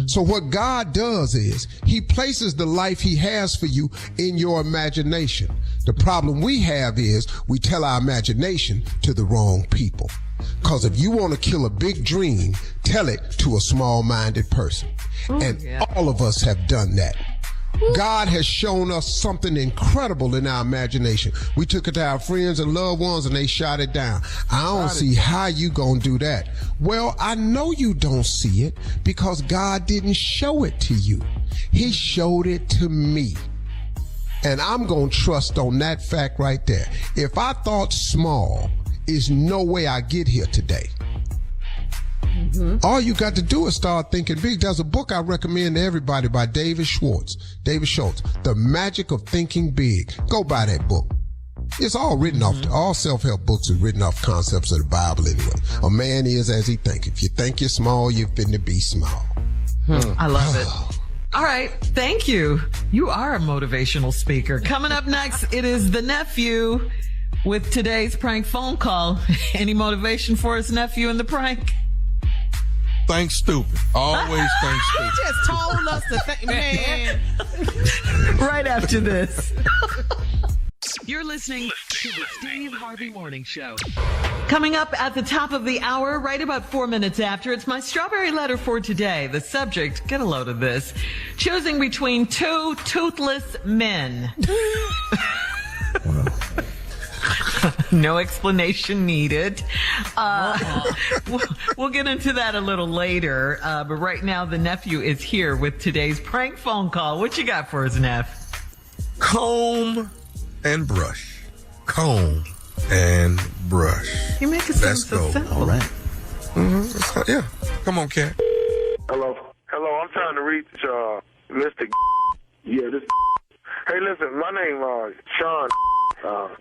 So what God does is he places the life he has for you in your imagination. The problem we have is we tell our imagination to the wrong people. Because if you want to kill a big dream, tell it to a small-minded person. All of us have done that. God has shown us something incredible in our imagination. We took it to our friends and loved ones and they shot it down. I don't see how you gonna do that. Well, I know you don't see it because God didn't show it to you. He showed it to me. And I'm gonna trust on that fact right there. If I thought small, there's no way I get here today. All you got to do is start thinking big. There's a book I recommend to everybody by David Schultz, The Magic of Thinking Big. Go buy that book. It's all written off, all self-help books are written off concepts of the Bible anyway. A man is as he thinks. If you think you're small, you're finna be small. I love it. All right. Thank you. You are a motivational speaker. Coming up next, it is the nephew with today's prank phone call. Any motivation for his nephew in the prank? Think stupid. Always think He stupid. just told us to think, man. Right after this. You're listening to the Steve Harvey Morning Show. Coming up at the top of the hour, right about 4 minutes after, it's my strawberry letter for today. The subject, get a load of this, choosing between two toothless men. No explanation needed. We'll get into that a little later. But right now, the nephew is here with today's prank phone call. What you got for us, Neff? Comb and brush. Comb and brush. You make it sound Let's so go. simple. All right. Yeah. Come on, Cat. Hello, I'm trying to reach Mr. Yeah, this. Hey, listen, my name Sean.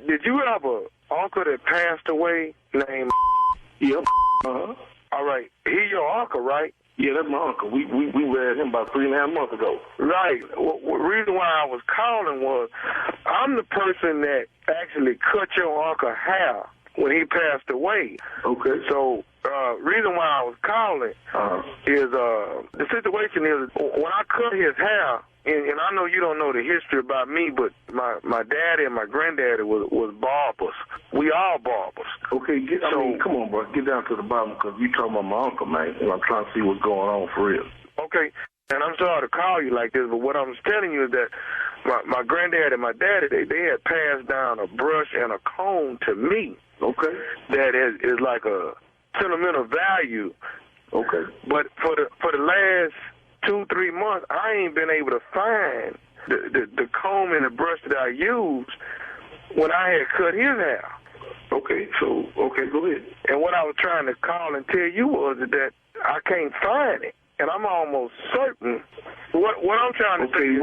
Did you have a uncle that passed away named? Yep. All right, he your uncle, right? Yeah, that's my uncle. We read him about 3.5 months ago. Right. Well, the reason why I was calling was I'm the person that actually cut your uncle hair when he passed away. Okay. So, reason why I was calling is the situation is when I cut his hair, and I know you don't know the history about me, but my daddy and my granddaddy was barbers. We all barbers. Okay, come on, bro. Get down to the bottom, because you talking about my uncle, man, and I'm trying to see what's going on for real. Okay, and I'm sorry to call you like this, but what I'm telling you is that my granddad and my daddy, they had passed down a brush and a comb to me. Okay. That is like a sentimental value. Okay. But for the last 2-3 months, I ain't been able to find the comb and the brush that I used when I had cut his hair. Okay, go ahead. And what I was trying to call and tell you was that I can't find it. And I'm almost certain what I'm trying to say.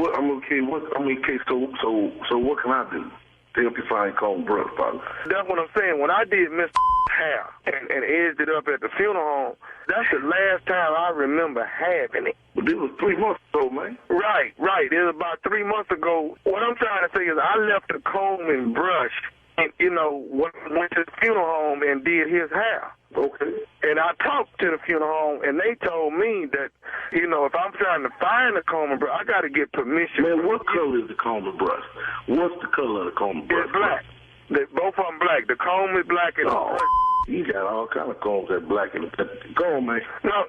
So what can I do to help you find comb brush, Father? That's what I'm saying. When I did Mr. hair and edged it up at the funeral home, that's the last time I remember having it. But this was 3 months ago, man. Right. It was about 3 months ago. What I'm trying to say is I left the comb and brush and, went to the funeral home and did his hair. Okay. And I talked to the funeral home, and they told me that, if I'm trying to find the comb and brush, I got to get permission. Man, what color is the comb and brush? What's the color of the comb and brush? It's black. Both of them black. The comb is black and the brush. You got all kind of combs that black and go on, man. No.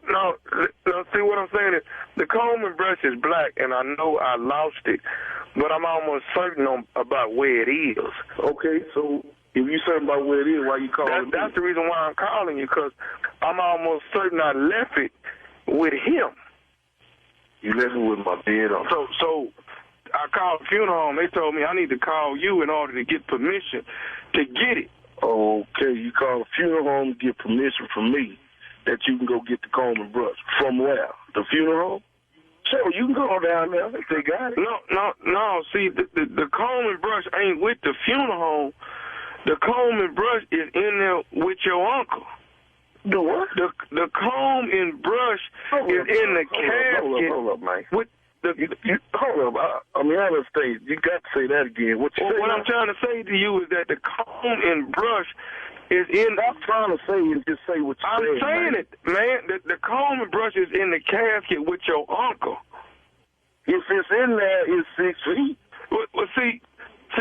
See what I'm saying is the comb and brush is black, and I know I lost it, but I'm almost certain about where it is. Okay, so if you're certain about where it is, why you calling me? That's the reason why I'm calling you, because I'm almost certain I left it with him. You left it with my dead uncle. So I called the funeral home. They told me I need to call you in order to get permission to get it. Okay, you call the funeral home to get permission from me that you can go get the comb and brush. From where? The funeral home? Sure, you can go down there if they got it. No. See, the comb and brush ain't with the funeral home. The comb and brush is in there with your uncle. The what? The comb and brush is in the casket. Hold up, man. With hold up. I understand. You got to say that again. What I'm trying to say to you is that the comb and brush is in. I'm trying to say and just say what you're saying. I'm saying it, man. The comb and brush is in the casket with your uncle. If it's in there, it's 6 feet. Well, see,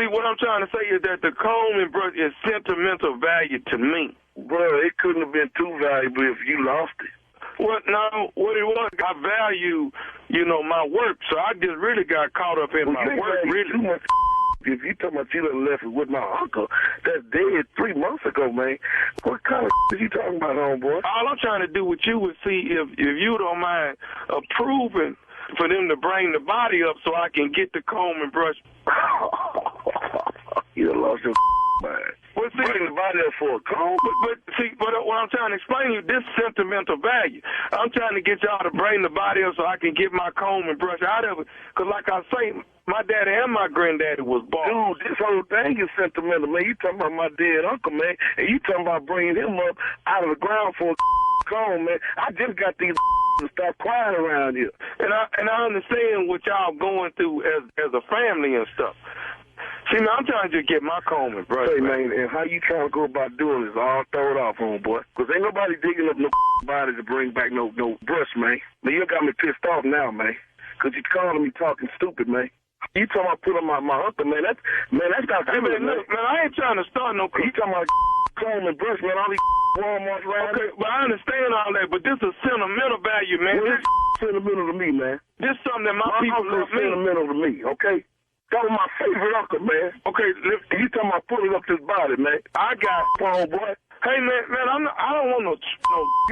what I'm trying to say is that the comb and brush is sentimental value to me. Bro, it couldn't have been too valuable if you lost it. Well, no, what it was, I value, my work, so I just really got caught up in my work, really. Too much. If you talking about you done left it with my uncle, that's dead 3 months ago, man. What kind of are you talking about, homeboy? All I'm trying to do with you is see if you don't mind approving for them to bring the body up so I can get the comb and brush. You done lost your mind. Well, see, bring the body up for a comb? But what I'm trying to explain to you, this sentimental value. I'm trying to get y'all to bring the body up so I can get my comb and brush out of it. Because like I say, my daddy and my granddaddy was bald. Dude, this whole thing is sentimental, man. You talking about my dead uncle, man, and you talking about bringing him up out of the ground for a comb, man. I just got these to stop crying around here. And I understand what y'all going through as a family and stuff. See, man, I'm trying to just get my comb and brush. Hey, man, and how you trying to go about doing this? All throw it off, homeboy. Because ain't nobody digging up no body to bring back no brush, man. Man, you got me pissed off now, man. Because you calling me talking stupid, man. You talking about putting my uncle, man. That's not hey, man, look, man, I ain't trying to start no. You talking about comb and brush, man. All these Walmarts around. Okay, but I understand all that, but this is sentimental value, man. Well, this sentimental to me, man. This is something that my people love me. Sentimental to me, okay? That was my favorite uncle, man. Okay, you talking about pulling up this body, man. I got homeboy. Hey, man, I don't want no.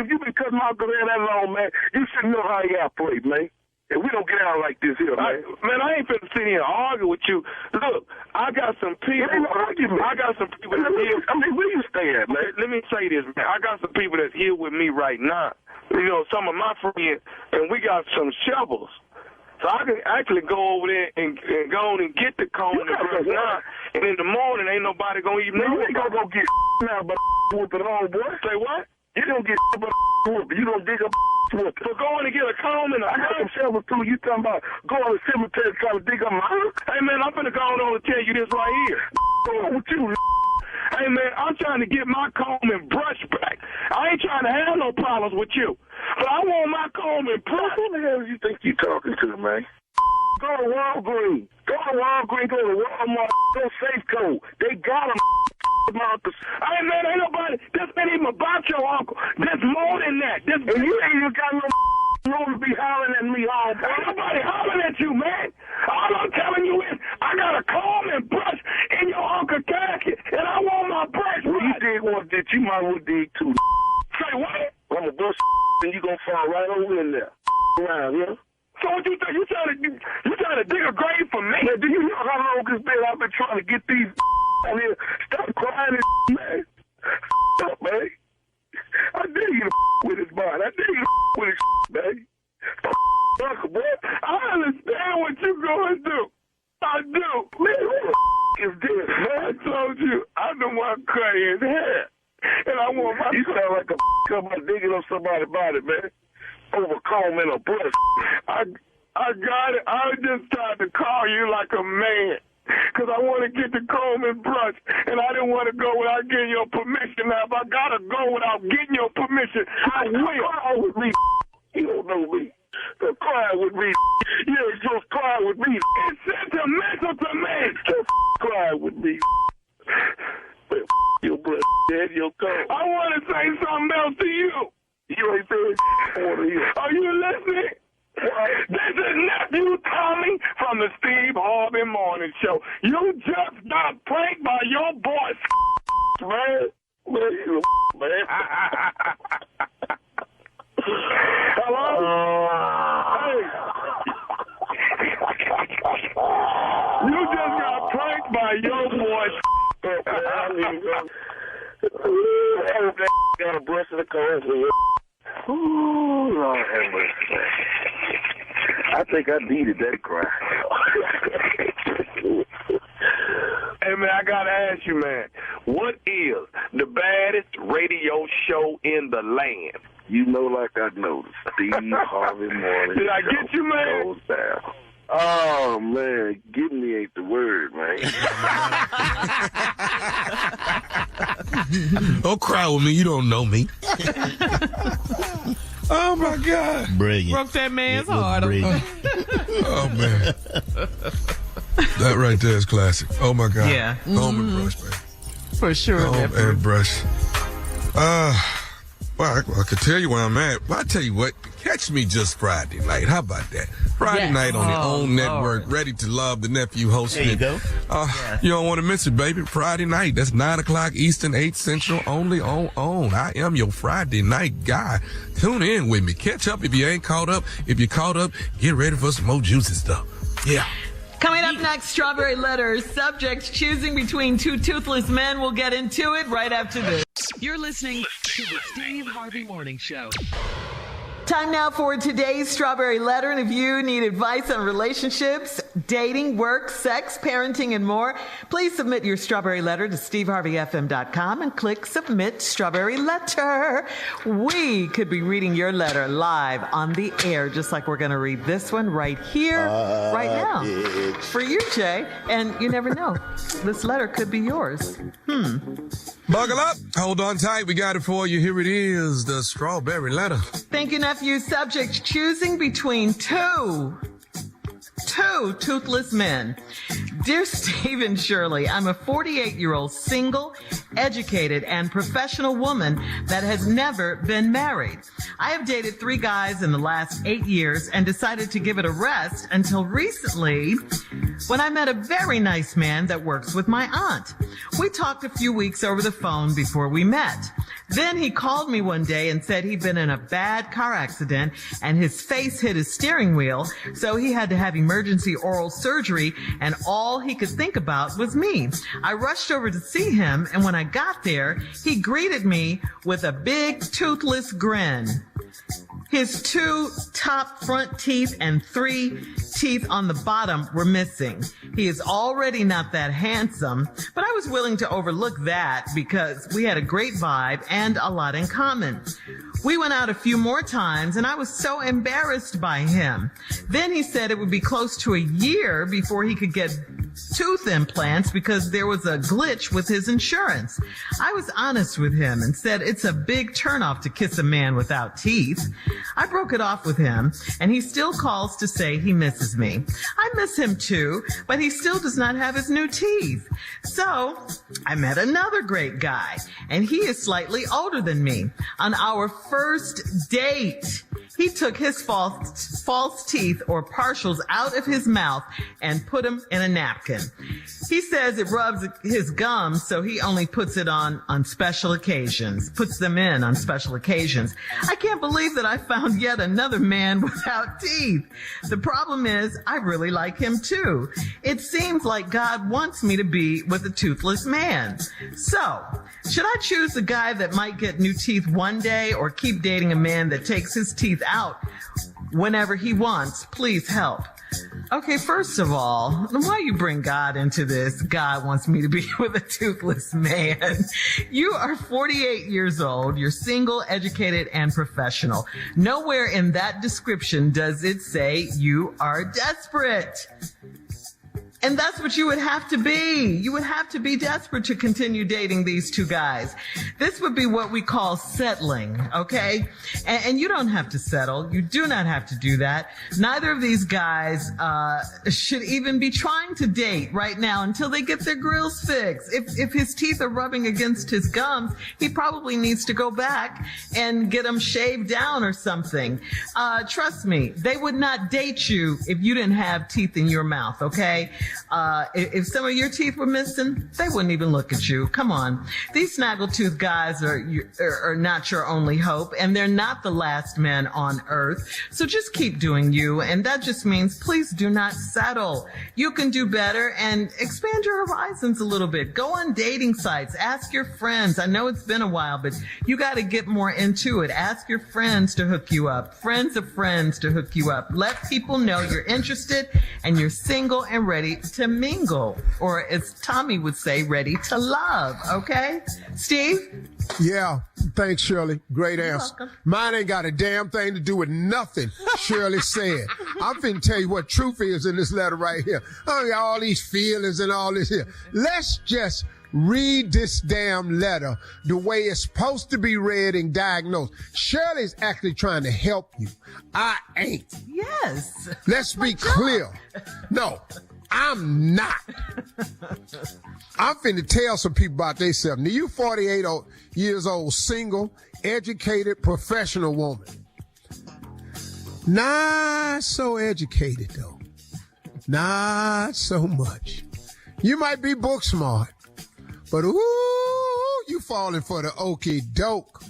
If you been cutting my uncle hair that long, man, you should know how you got played, man. And we don't get out like this here, man. I ain't finna sit here and argue with you. Look, I got some people. I got some people that's here. I mean, where you stay at, man? Let me say this, man. I got some people that's here with me right now. Some of my friends, and we got some shovels. So I can actually go over there and go on and get the comb and brush now. And in the morning, ain't nobody going to even know. You ain't going to go get now but whooping on, boy. Say what? You don't get but whooping. You don't dig up whooping. So go in and get a comb and I got some shovels, too. You talking about going to the cemetery trying to dig up my house? Hey, man, I'm finna go on and tell you this right here. What you Hey, man, I'm trying to get my comb and brush back. I ain't trying to have no problems with you. But I want my comb and brush. Who the hell do you think you talking to, man? Go to Walgreens. Go to Walgreens, go to Walmart, go Safeco. They got them, Marcus. Hey, man, ain't nobody, this ain't even about your uncle. There's more than that. And you ain't even got no room to be hollering at me all day. Ain't nobody hollering at you, man. All I'm telling you is, I got a comb and brush in your uncle casket, and I want my brush. Well, you dig one ditch, you might well dig two. Say what? I'm a brush and you gonna fall right over in there. Around, yeah? So what you think? You trying to dig a grave for me? Man, do you know how long it's been I've been trying to get these out here? Stop crying, man. Stop, man. I dare you to with his mind. I dare you to with his man. Uncle, boy. I understand what you're going through. I do. Man, who the is this, man? I told you, I'm the one cutting his hair. And I want my... You sound like a somebody digging up somebody's body, man. Over comb and a brush. I got it. I just tried to call you like a man. Because I want to get the comb and brush. And I didn't want to go without getting your permission. Now, if I got to go without getting your permission, I will. Cry with me. You don't know me. So cry with me. Yeah, just cry with me. It's sentimental to me. Just cry with me. Your blood, dead, your comb. I want to say something else to you. You ain't saying to you. Are you listening? This is Nephew Tommy from the Steve Harvey Morning Show. You just got pranked by your boy, man. Man. Hello? Hey. You just got pranked by your boy. Got a brush in the car. Ooh, Lord have mercy. I think I needed that cry. Hey, man, I got to ask you, man, what is the baddest radio show in the land? You know, like I noticed, Steve Harvey Morning. Did I get you, man? Goes down. Oh, man, get me ain't the word, man. Don't cry with me. You don't know me. Oh, my God. Brilliant. Broke that man's heart. Oh, man. That right there is classic. Oh, my God. Yeah. Comb and brush, man. For sure. Comb and brush. Well, I could tell you where I'm at. But I tell you what, catch me just Friday night. How about that? Friday night on the OWN network, Ready to Love, the nephew hosting. There you go. You don't want to miss it, baby. Friday night. That's 9 o'clock Eastern, 8 Central, only on OWN. I am your Friday night guy. Tune in with me. Catch up if you ain't caught up. If you're caught up, get ready for some more juicy stuff. Yeah. Coming up next, Strawberry Letters. Subjects choosing between two toothless men. We'll get into it right after this. You're listening to the Steve Harvey Morning Show. Time now for today's Strawberry Letter. And if you need advice on relationships, dating, work, sex, parenting, and more, please submit your Strawberry Letter to steveharveyfm.com and click Submit Strawberry Letter. We could be reading your letter live on the air, just like we're going to read this one right here, right now. For you, Jay. And you never know. This letter could be yours. Buckle up. Hold on tight. We got it for you. Here it is, the Strawberry Letter. Thank you, nephew. Subject choosing between two toothless men. Dear Steve and Shirley, I'm a 48-year-old single, educated, and professional woman that has never been married. I have dated 3 guys in the last 8 years and decided to give it a rest until recently when I met a very nice man that works with my aunt. We talked a few weeks over the phone before we met. Then he called me one day and said he'd been in a bad car accident and his face hit his steering wheel, so he had to have emergency oral surgery, and all he could think about was me. I rushed over to see him, and when I got there, he greeted me with a big toothless grin. His 2 top front teeth and 3 teeth on the bottom were missing. He is already not that handsome, but I was willing to overlook that because we had a great vibe and a lot in common. We went out a few more times and I was so embarrassed by him. Then he said it would be close to a year before he could get tooth implants because there was a glitch with his insurance. I was honest with him and said it's a big turnoff to kiss a man without teeth. I broke it off with him, and he still calls to say he misses me. I miss him too, but he still does not have his new teeth. So I met another great guy, and he is slightly older than me. On our first date, he took his false teeth or partials out of his mouth and put them in a napkin. He says it rubs his gums, so he only puts it on special occasions, puts them in on special occasions. I can't believe that I found yet another man without teeth. The problem is, I really like him too. It seems like God wants me to be with a toothless man. So, should I choose the guy that might get new teeth one day or keep dating a man that takes his teeth out whenever he wants? Please help. Okay, first of all, why you bring God into this? God wants me to be with a toothless man. You are 48 years old. You're single, educated, and professional. Nowhere in that description does it say you are desperate. And that's what you would have to be. You would have to be desperate to continue dating these two guys. This would be what we call settling, okay? And you don't have to settle. You do not have to do that. Neither of these guys should even be trying to date right now until they get their grills fixed. If his teeth are rubbing against his gums, he probably needs to go back and get them shaved down or something. Trust me, they would not date you if you didn't have teeth in your mouth, okay? If some of your teeth were missing, they wouldn't even look at you. Come on. These snaggletooth guys are not your only hope, and they're not the last men on earth. So just keep doing you, and that just means please do not settle. You can do better and expand your horizons a little bit. Go on dating sites. Ask your friends. I know it's been a while, but you got to get more into it. Ask your friends to hook you up. Friends of friends to hook you up. Let people know you're interested and you're single and ready to mingle, or as Tommy would say, ready to love. Okay, Steve? Yeah, thanks, Shirley. Great You're answer. welcome. Mine ain't got a damn thing to do with nothing Shirley said. I'm finna tell you what truth is in this letter right here. I got all these feelings and all this here. Let's just read this damn letter the way it's supposed to be read and diagnosed. Shirley's actually trying to help you. I ain't. Yes. Let's be clear. No, I'm not. I'm finna tell some people about themselves. Now, you 48 years old, single, educated, professional woman. Not so educated, though. Not so much. You might be book smart, but ooh, you falling for the okie doke.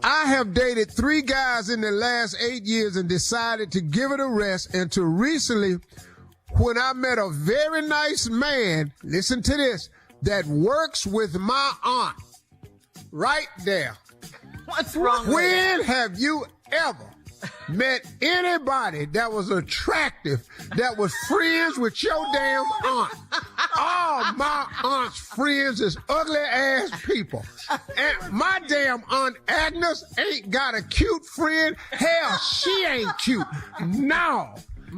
I have dated 3 guys in the last 8 years and decided to give it a rest until recently when I met a very nice man, listen to this, that works with my aunt. Right there. What's wrong with When have you ever met anybody that was attractive, that was friends with your damn aunt? All my aunt's friends is ugly ass people. And my damn Aunt Agnes ain't got a cute friend. Hell, she ain't cute. No.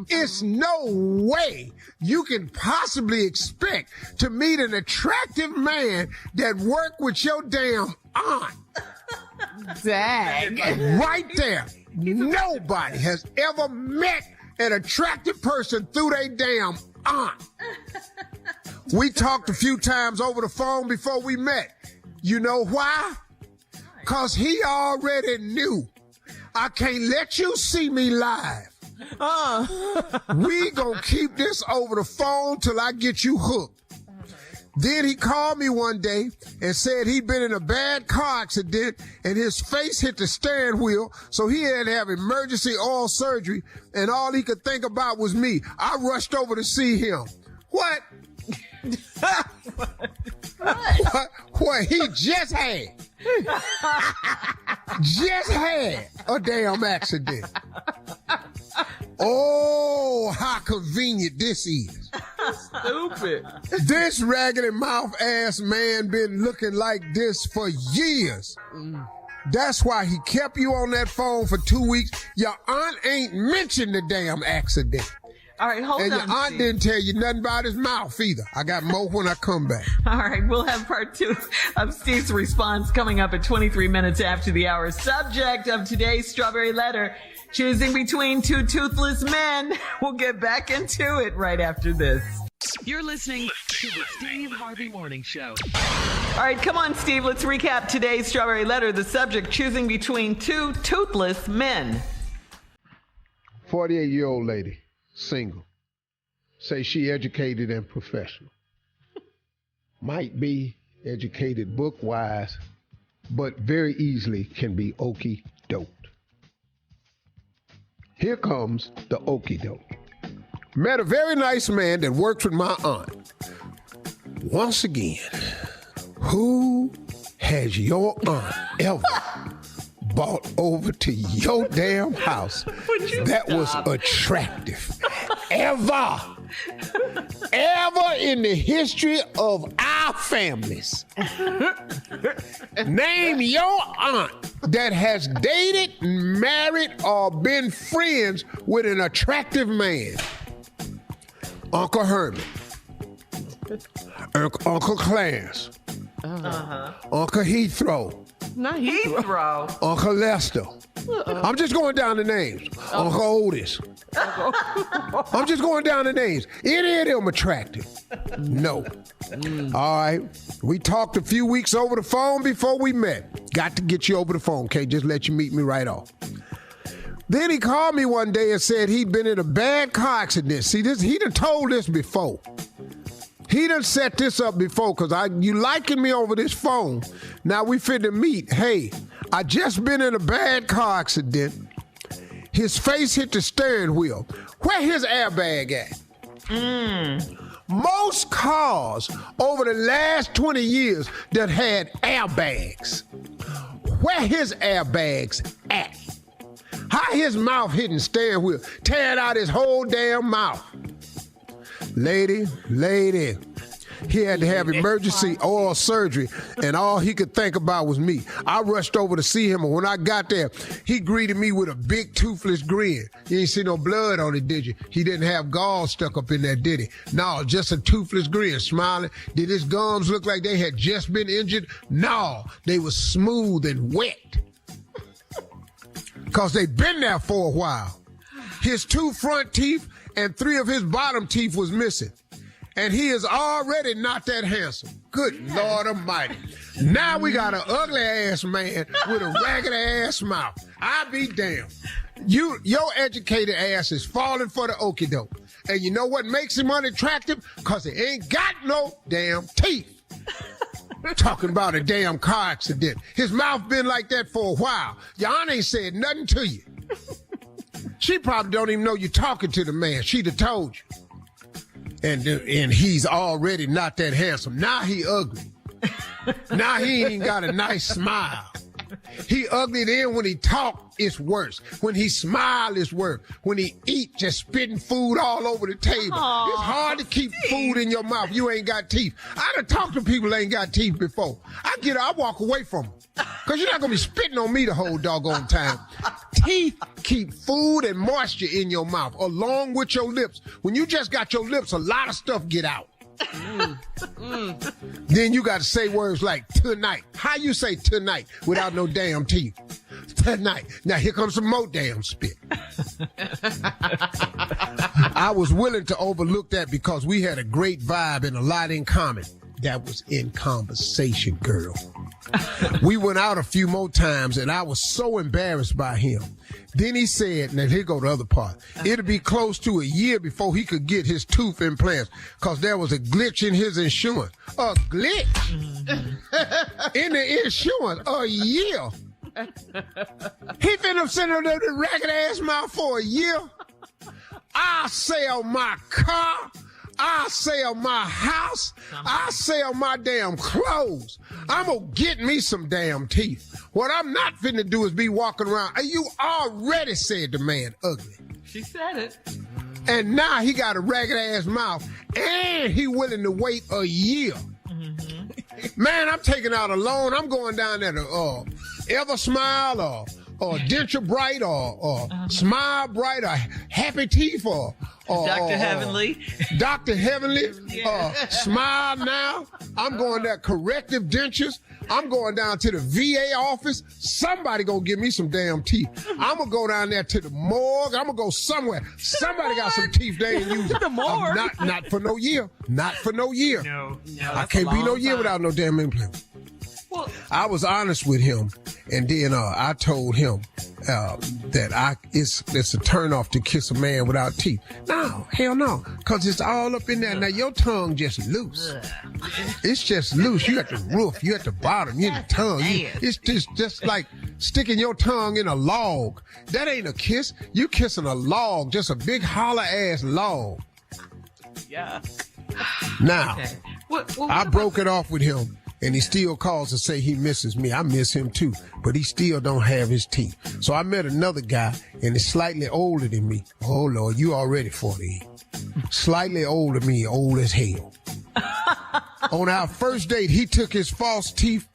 It's no way you can possibly expect to meet an attractive man that worked with your damn aunt. Dag. Right there. Nobody has ever met an attractive person through their damn aunt. We talked a few times over the phone before we met. You know why? 'Cause he already knew. I can't let you see me live. We gonna keep this over the phone till I get you hooked. Then he called me one day and said he'd been in a bad car accident and his face hit the steering wheel, so he had to have emergency oil surgery, and all he could think about was me. I rushed over to see him. What? What he just had. Just had a damn accident. Oh, how convenient this is. Stupid. This raggedy mouth ass man been looking like this for years. That's why he kept you on that phone for 2 weeks. Your aunt ain't mentioned the damn accident. All right, hold on. And your aunt Steve. didn't tell you nothing about his mouth either. I got more when I come back. All right, we'll have part 2 of Steve's response coming up at 23 minutes after the hour. Subject of today's Strawberry Letter, choosing between 2 toothless men. We'll get back into it right after this. You're listening to the Steve Harvey Morning Show. All right, come on, Steve. Let's recap today's Strawberry Letter. The subject, choosing between 2 toothless men. 48-year-old lady, single. Say she educated and professional. Might be educated book-wise, but very easily can be okey-doked. Here comes the okey-doke. Met a very nice man that works with my aunt. Once again, who has your aunt ever brought over to your damn house that was attractive? Ever in the history of our families. Name your aunt that has dated, married, or been friends with an attractive man. Uncle Herman, Uncle Clarence, Uncle Heathrow. Not Heathrow. Uncle Lester. I'm just going down the names. Uncle Otis. I'm just going down the names. Any of them attractive? No. All right. We talked a few weeks over the phone before we met. Got to get you over the phone, okay? Just let you meet me right off. Then he called me one day and said he'd been in a bad car accident. See, he done told this before. He done set this up before because you liking me over this phone. Now we finna meet. Hey, I just been in a bad car accident. His face hit the steering wheel. Where his airbag at? Most cars over the last 20 years that had airbags. Where his airbags at? How his mouth hitting steering wheel, tearing out his whole damn mouth. Lady, he had to have emergency oral surgery, and all he could think about was me. I rushed over to see him, and when I got there, he greeted me with a big toothless grin. You ain't see no blood on it, did you? He didn't have gauze stuck up in there, did he? No, just a toothless grin, smiling. Did his gums look like they had just been injured? No, they were smooth and wet. Because they've been there for a while. His 2 front teeth and 3 of his bottom teeth was missing. And he is already not that handsome. Good Lord Almighty. Now we got an ugly ass man with a ragged ass mouth. I be damned. Your educated ass is falling for the okie doke. And you know what makes him unattractive? Because he ain't got no damn teeth. Talking about a damn car accident. His mouth been like that for a while. Your aunt ain't said nothing to you. She probably don't even know you're talking to the man. She'd have told you. And he's already not that handsome. Now he ugly. Now he ain't even got a nice smile. He ugly then when he talk, it's worse. When he smile, it's worse. When he eat, just spitting food all over the table. Aww, it's hard to keep food in your mouth. You ain't got teeth. I done talked to people that ain't got teeth before. I walk away from them. Because you're not going to be spitting on me the whole doggone time. Teeth keep food and moisture in your mouth along with your lips. When you just got your lips, a lot of stuff get out. Then you got to say words like tonight. How you say tonight without no damn teeth? Tonight. Now here comes some more damn spit. I was willing to overlook that because we had a great vibe and a lot in common. That was in conversation, girl. We went out a few more times and I was so embarrassed by him. Then he said, now here go the other part. It'll be close to a year before he could get his tooth implants because there was a glitch in his insurance. A glitch? In the insurance? A year? He finna send him to the ragged ass mouth for a year? I'll sell my car. I'll sell my house. I'll sell my damn clothes. I'm gonna get me some damn teeth. What I'm not finna do is be walking around. You already said the man ugly. She said it. And now he got a ragged ass mouth and he willing to wait a year. Man, I'm taking out a loan. I'm going down there to Ever Smile or Denture Bright or Smile Bright or Happy Teeth or Dr. Heavenly. Dr. Heavenly, Yeah. Smile Now. I'm going there, corrective dentures. I'm going down to the VA office. Somebody gonna give me some damn teeth. I'm gonna go down there to the morgue. I'm gonna go somewhere. Somebody got some teeth they ain't using. The morgue? Not for no year. Not for no year. No. I can't be no year without no damn implant. Well, I was honest with him, and then I told him that it's a turnoff to kiss a man without teeth. No, hell no, because it's all up in there. Now your tongue just loose. It's just loose. You at the roof, you at the bottom, you at the tongue. It's just like sticking your tongue in a log. That ain't a kiss. You kissing a log, just a big holler ass log. yeah. Now, Okay. I broke it off with him. And he still calls to say he misses me. I miss him too, but he still don't have his teeth. So I met another guy, and he's slightly older than me. Oh Lord, you already 40. Slightly older than me, old as hell. On our first date, he took his false teeth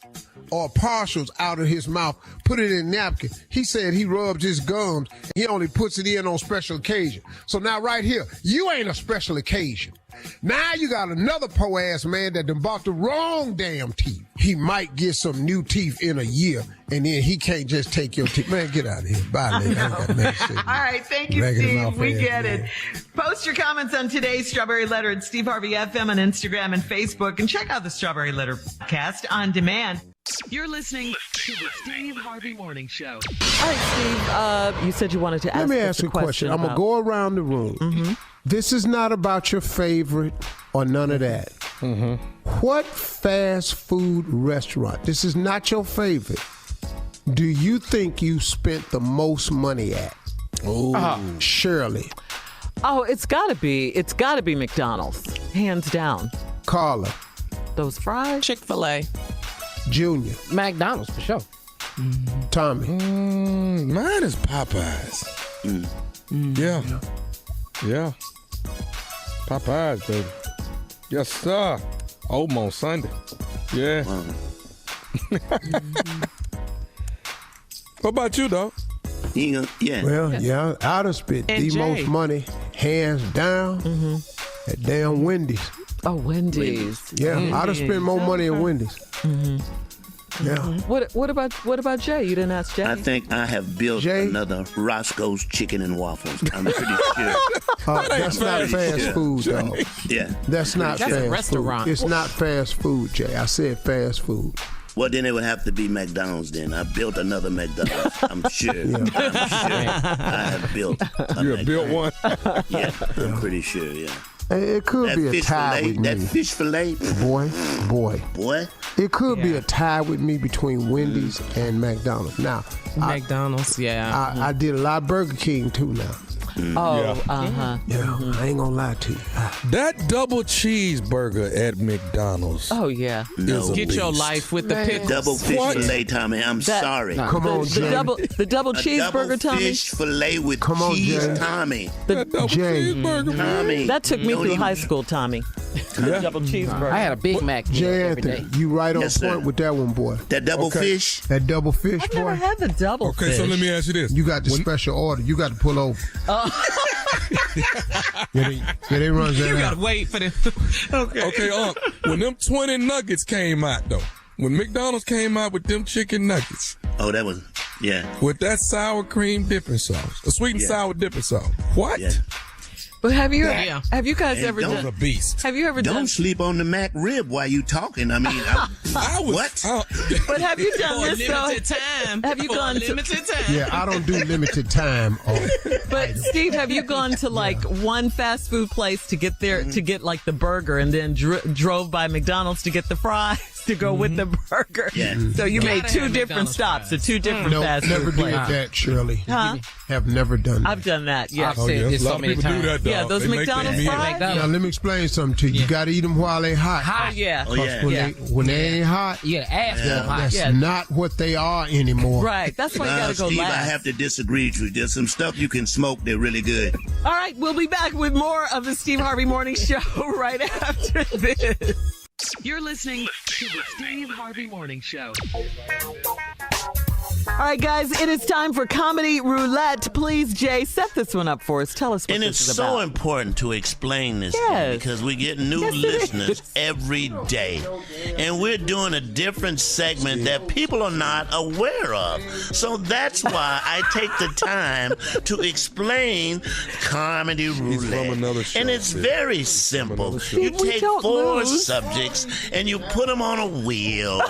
or partials out of his mouth, put it in a napkin. He said he rubs his gums. He only puts it in on special occasion. So now right here, you ain't a special occasion. Now you got another po-ass man that done bought the wrong damn teeth. He might get some new teeth in a year, and then he can't just take your teeth. Man, get out of here. Bye, lady. I ain't got nothing to say. All right, thank you, Steve. We get it. Post your comments on today's Strawberry Letter at Steve Harvey FM on Instagram and Facebook, and check out the Strawberry Letter podcast on demand. You're listening to the Steve Harvey Morning Show. All right, Steve, you said you wanted to ask Let me us ask you a question. I'm going to about- go around the room. Mm-hmm. This is not about your favorite or none of that. Mm-hmm. What fast food restaurant, this is not your favorite, do you think you spent the most money at? Oh, Shirley. Oh, it's got to be McDonald's, hands down. Carla. Those fries? Chick-fil-A. Junior. McDonald's for sure. Tommy. Mine is Popeyes. Yeah. Popeyes, baby. Yes, sir. Open on Sunday. Yeah. What about you, dog? Yeah. Well, yeah, I'd have spent And the Jay. most money, hands down, at damn Wendy's. Oh, Wendy's. Yeah, I'd have spent more money at Wendy's. Yeah. What about Jay? You didn't ask Jay. I think I have built another Roscoe's Chicken and Waffles. I'm pretty sure. That's not fast food, dog. Yeah. That's not That's a fast restaurant. food. It's not fast food, Jay. I said fast food. Well, then it would have to be McDonald's then. I built another McDonald's. I'm sure. I'm sure I have built a You have built one? Yeah, I'm pretty sure, yeah. It could That be a fish tie fillet, with that me. fish fillet. Boy. It could be a tie with me between Wendy's and McDonald's. Now, McDonald's, yeah. I did a lot of Burger King too now. Oh, Yeah, I ain't gonna lie to you. That double cheeseburger at McDonald's. Oh, yeah. No. Get your life with the pickles. Double fish fillet, Tommy. I'm sorry. Come on, Jay. The double cheeseburger, double Tommy. fish fillet with Come on, cheese, Jay. Tommy. That double Jay. cheeseburger, man. Tommy. That took me Don't through even- high school, Tommy. Double cheeseburger. I had a Big Mac Jay every day. Anthony, you right on Yes, sir. point with that one, boy. That double fish. That double fish, I've boy. never had the double Okay, fish. so let me ask you this. You got the special order. You got to pull over. They runs that You out. gotta wait for them. Okay, when them 20 nuggets came out, though, when McDonald's came out with them chicken nuggets, Oh, that was, yeah. with that sour cream dipping sauce, a sweet and Yeah. sour dipping sauce. What? Yeah. But have you Yeah. guys And ever don't- Those are done? beasts. Have you ever Don't done? sleep on the Mac rib while you talking. I mean, I was, what? But have you done For a this though? limited time. Have you For gone a to- limited time? Yeah, I don't do limited time. But Steve, have you gone to like one fast food place to get there to get like the burger, and then drove by McDonald's to get the fries to go with the burger? Yeah. So you made Gotta two have different McDonald's stops fries. at two different No, fast never food did places. that, Shirley. Huh? Have never done that. I've done that. Yeah. I've Oh, said yeah. this A lot so of many people do times. that, dog. Yeah, those They make their McDonald's meal. fries. Now, let me explain something to you. You got to eat them while they hot. Oh yeah. Oh, yeah. When they ain't hot, You gotta ask them hot. that's Yeah. not what they are anymore. Right. That's why you gotta go Steve, last. I have to disagree with you. There's some stuff you can smoke. They're really good. All right, we'll be back with more of the Steve Harvey Morning Show right after this. You're listening to the Steve Harvey Morning Show. All right, guys, it is time for Comedy Roulette. Please, Jay, set this one up for us. Tell us what And this it's is so about. important to explain this Yes. because we get new Yes, it listeners is. every day. And we're doing a different segment that people are not aware of. So that's why I take the time to explain Comedy Roulette. And it's very simple. You take 4 subjects and you put them on a wheel.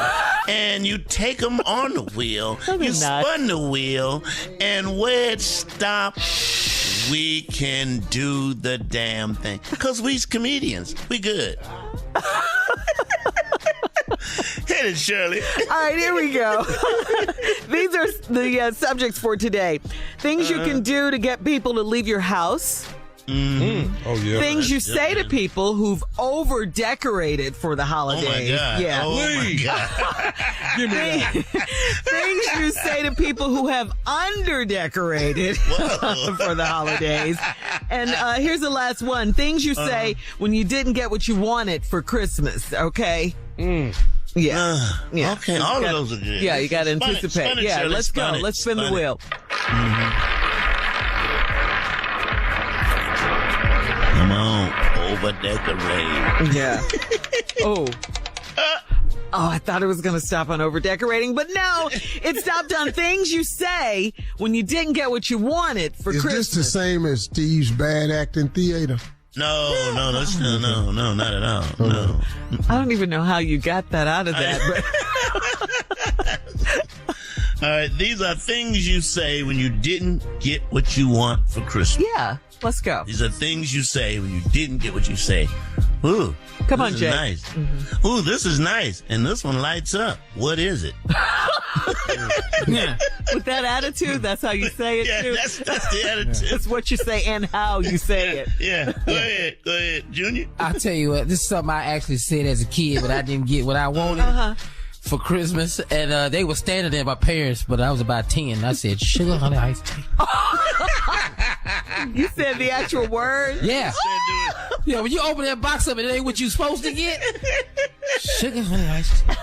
And you take them on the wheel. You spun the wheel. And where it stops, we can do the damn thing. Because we's comedians. We good. Hit it, Shirley. All right, here we go. These are the subjects for today. Things you can do to get people to leave your house. Mm-hmm. Oh, yeah. Things you say to people who've over-decorated for the holidays. Oh, my God. Yeah. Oh, my God. Give me that. Things you say to people who have under-decorated for the holidays. And here's the last one. Things you say when you didn't get what you wanted for Christmas, okay? Yeah. Yeah. Okay, all of those are good. Yeah, you got to Spun it, anticipate. spun it, Yeah, Shirley, let's go. spun it, Let's spin the spun it. wheel. Come on, over-decorate. Yeah. Oh, I thought it was going to stop on over-decorating, but no, it stopped on things you say when you didn't get what you wanted for Is Christmas. this the same as Steve's bad acting theater? No, not at all. No. I don't even know how you got that out of that. But All right, these are things you say when you didn't get what you want for Christmas. yeah, let's go. These are things you say when you didn't get what you say. Ooh, Come this on, is Jay. Nice. Ooh, this is nice, and this one lights up. What is it? Yeah. With that attitude, that's how you say it, Yeah, too. that's the attitude. That's what you say and how you say it. Yeah, go ahead, Junior. I'll tell you what, this is something I actually said as a kid, but I didn't get what I wanted for Christmas. And they were standing there, my parents, but I was about 10. I said, sugar, honey, iced tea. You said the actual word? Yeah. Yeah, when you open that box up, it ain't what you supposed to get. Sugar, honey, iced tea.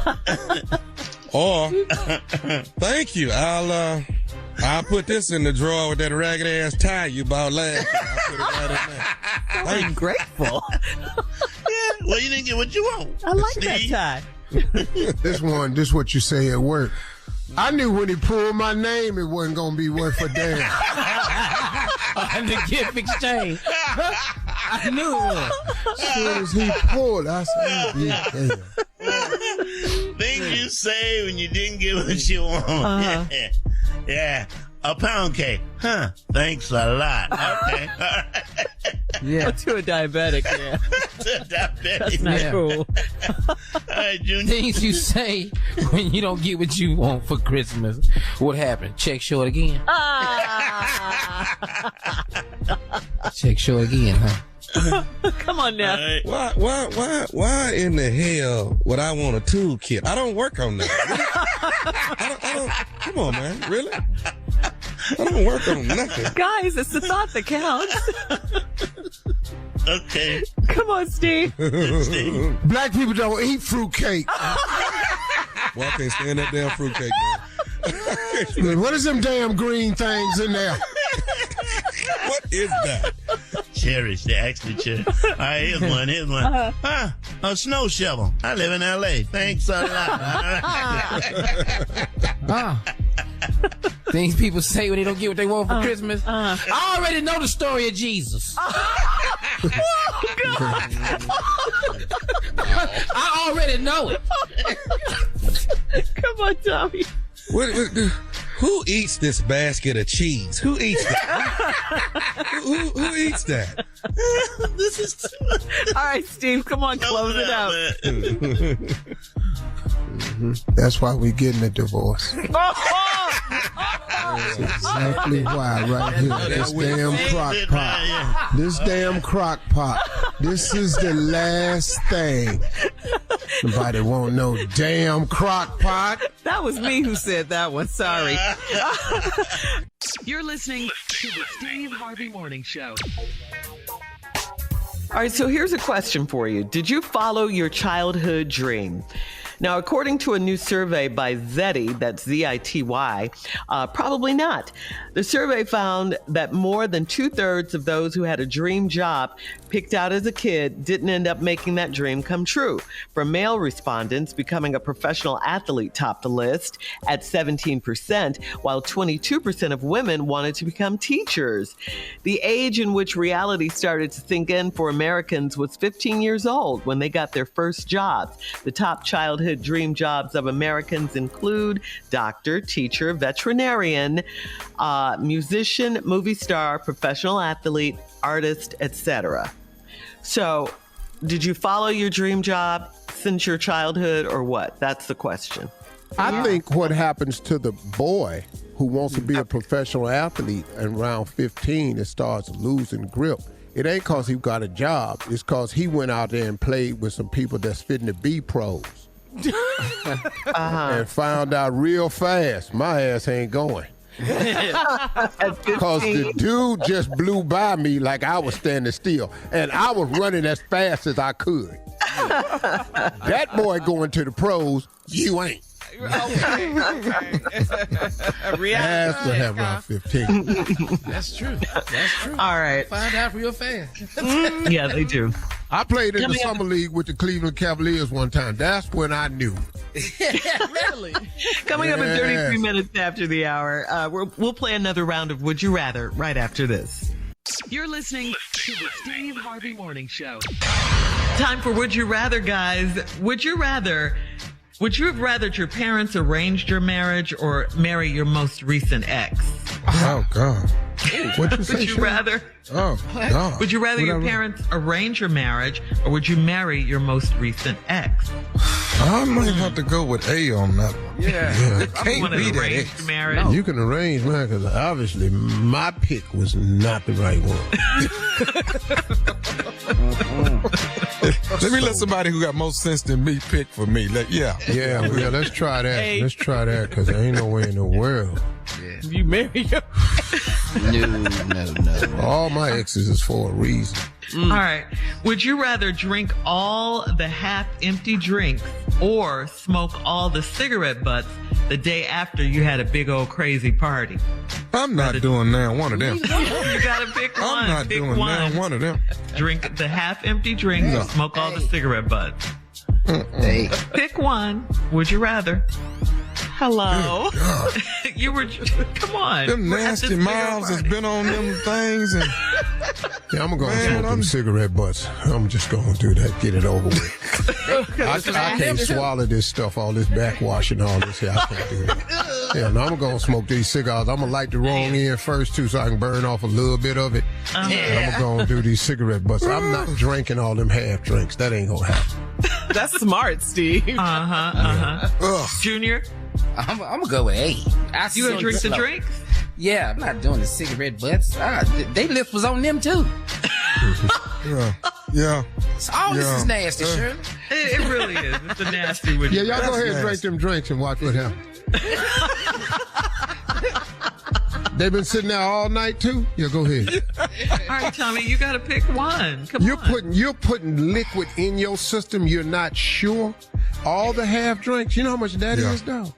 Or, thank you. I'll put this in the drawer with that ragged ass tie you bought last year. I'll put it right in there. I'm grateful. Yeah, well, you didn't get what you want. I like that tie. This what you say at work. I knew when he pulled my name, it wasn't going to be worth a damn. And the gift exchange. I knew it was. As soon as he pulled, I said, yeah, damn. Things you say when you didn't get what you want. Yeah. A pound cake. Huh. Thanks a lot. Okay. All right. Yeah. To a diabetic, yeah. That's not cool. All right, Junior. Things you say when you don't get what you want for Christmas. What happened? Check short again. Check short again, huh? Come on now. Right. Why in the hell would I want a toolkit? I don't work on that. I don't, come on, man. Really? I don't work on nothing. Guys, it's the thought that counts. Okay. Come on, Steve. Black people don't eat fruitcake. Well, I can't stand that damn fruitcake, man. What is them damn green things in there? What is that? Cherish. They actually cherish. All right, here's one. A snow shovel. I live in L.A. Thanks a lot. Things people say when they don't get what they want for Christmas. I already know the story of Jesus. I already know it. Come on, Tommy. Who eats this basket of cheese? Who eats that? who eats that? This is too much. All right, Steve, come on, close it out. That's why we getting a divorce. That's exactly why right here. This damn crock pot. This damn crock pot. This is the last thing. Nobody won't no damn crock pot. That was me who said that one. Sorry. You're listening to the Steve Harvey Morning Show. All right, so here's a question for you. Did you follow your childhood dream? Now, according to a new survey by Zety, that's Z-I-T-Y, probably not. The survey found that more than 2/3 of those who had a dream job picked out as a kid didn't end up making that dream come true. For male respondents, becoming a professional athlete topped the list at 17%, while 22% of women wanted to become teachers. The age in which reality started to sink in for Americans was 15 years old when they got their first jobs. The top childhood dream jobs of Americans include doctor, teacher, veterinarian, musician, movie star, professional athlete, artist, etc. So, did you follow your dream job since your childhood or what? That's the question. I think what happens to the boy who wants to be a professional athlete and around 15 and starts losing grip, it ain't because he got a job. It's because he went out there and played with some people that's fitting to be pros. And found out real fast, my ass ain't going. Because the dude just blew by me like I was standing still. And I was running as fast as I could. That boy going to the pros, you ain't. Okay. Has to have around 15. That's true. All right. Find out real fast. Yeah, they do. I played in the summer league with the Cleveland Cavaliers one time. That's when I knew. Really? Coming up at 33 minutes after the hour, we'll play another round of Would You Rather right after this. You're listening to the Steve Harvey Morning Show. Time for Would You Rather, guys. Would you have rathered your parents arranged your marriage or marry your most recent ex? Oh, God. What you say, Would you rather? Oh, God. Would you rather your parents arrange your marriage or would you marry your most recent ex? I might have to go with A on that one. Yeah. It can't be that ex. Marriage. No. You can arrange mine because obviously my pick was not the right one. Let me let somebody who got more sense than me pick for me. Yeah, let's try that. Hey. Let's try that because there ain't no way in the world. You marry your... No. All my exes is for a reason. All right. Would you rather drink all the half-empty drinks or smoke all the cigarette butts the day after you had a big old crazy party? I'm not doing now one of them. You gotta pick one. I'm not pick doing now one of them. Drink the half-empty drinks or smoke all the cigarette butts. Hey. Pick one. Would you rather? Hello. You were, come on. Them We're at nasty this bigger mouths has party. been on them things. And Yeah, I'm going to Man, smoke them cigarette butts. I'm just going to do that, get it over with. I can't swallow this stuff, all this backwash and all this here. I can't do it. Yeah, no, I'm going to smoke these cigars. I'm going to light the wrong end first, too, so I can burn off a little bit of it. And I'm going to do these cigarette butts. I'm not drinking all them half drinks. That ain't going to happen. That's smart, Steve. Junior? I'm gonna go with A. You gonna drink the drinks? Yeah, I'm not doing the cigarette butts. They lift was on them too. Yeah. So all this is nasty, Shirley. It really is. It's a nasty one. Yeah, y'all go ahead and drink them drinks and watch what happens. They've been sitting there all night too? Yeah, go ahead. All right, Tommy, you gotta pick one. Come on. You're putting liquid in your system. You're not sure. All the half drinks. You know how much that is, though?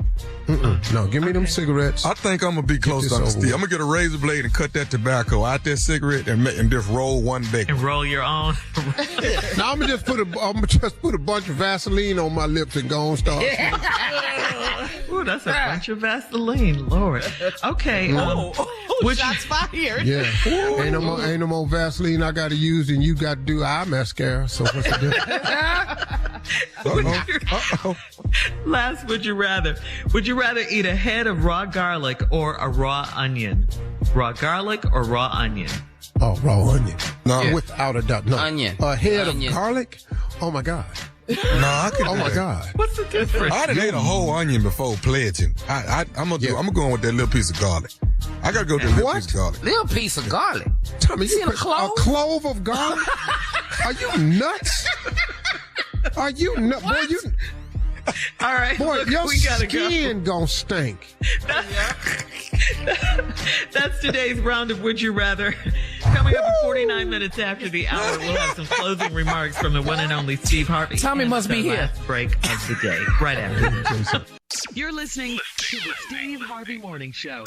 No, give me them cigarettes. I think I'm going to be close to Steve. I'm going to get a razor blade and cut that tobacco out that cigarette and just roll one big And roll your own. Now I'm gonna just put a bunch of Vaseline on my lips and go and start. Ooh, that's a bunch of Vaseline, Lord. Okay. Shots fired. Yeah. Ain't no more Vaseline I got to use, and you got to do eye mascara. So what's the difference? Last, would you rather? Would you rather eat a head of raw garlic or a raw onion? Raw garlic or raw onion? Oh, raw onion. No. Yeah. Without a doubt. No. Onion. A head Onion. of garlic? Oh, my God. No, I could. Oh, my God. What's the difference? I done ate a whole onion before pledging. I'm gonna go with that little piece of garlic. I gotta go with that little piece of garlic. Little piece of garlic. Tommy, You you seen a put clove? a clove of garlic? Are you nuts? Are you nuts? Boy, All right, boy, look, your we gotta skin gonna stink. That's today's round of Would You Rather. Coming up at 49 minutes after the hour, we'll have some closing remarks from the one and only Steve Harvey. Tommy must be here. Last break of the day, right after. You're listening to the Steve Harvey Morning Show.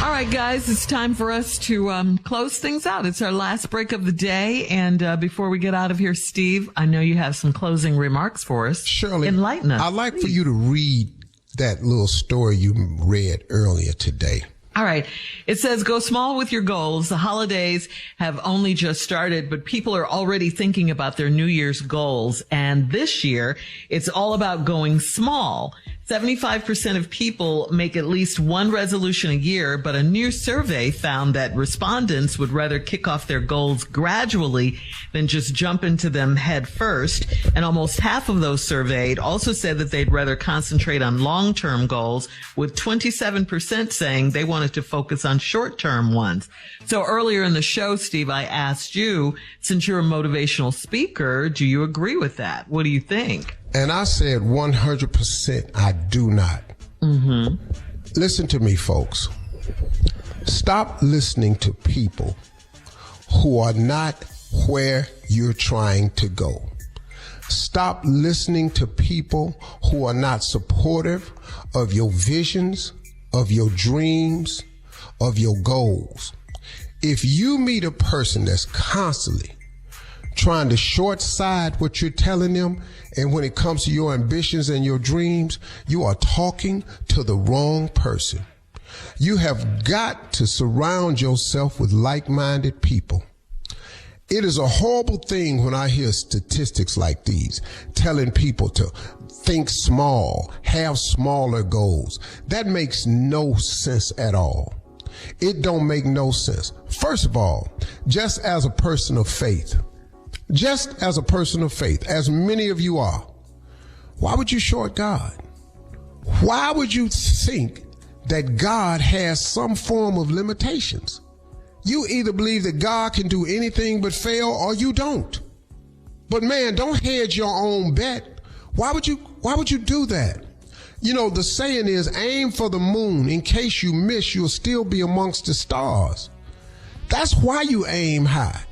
All right, guys, it's time for us to close things out. It's our last break of the day. And before we get out of here, Steve, I know you have some closing remarks for us. Shirley, enlighten us. I'd like for you to read that little story you read earlier today. All right. It says, go small with your goals. The holidays have only just started, but people are already thinking about their New Year's goals. And this year, it's all about going small. 75% of people make at least one resolution a year, but a new survey found that respondents would rather kick off their goals gradually than just jump into them head first. And almost half of those surveyed also said that they'd rather concentrate on long-term goals, with 27% saying they wanted to focus on short-term ones. So earlier in the show, Steve, I asked you, since you're a motivational speaker, do you agree with that? What do you think? And I said 100% I do not. Mm-hmm. Listen to me, folks. Stop listening to people who are not where you're trying to go. Stop listening to people who are not supportive of your visions, of your dreams, of your goals. If you meet a person that's constantly trying to short side what you're telling them, and when it comes to your ambitions and your dreams, you are talking to the wrong person. You have got to surround yourself with like-minded people. It is a horrible thing when I hear statistics like these telling people to think small, have smaller goals. That makes no sense at all. It don't make no sense. First of all, just as a person of faith, as many of you are, why would you short God? Why would you think that God has some form of limitations? You either believe that God can do anything but fail, or you don't. But man, don't hedge your own bet. Why would you do that? You know, the saying is, aim for the moon. In case you miss, you'll still be amongst the stars. That's why you aim high.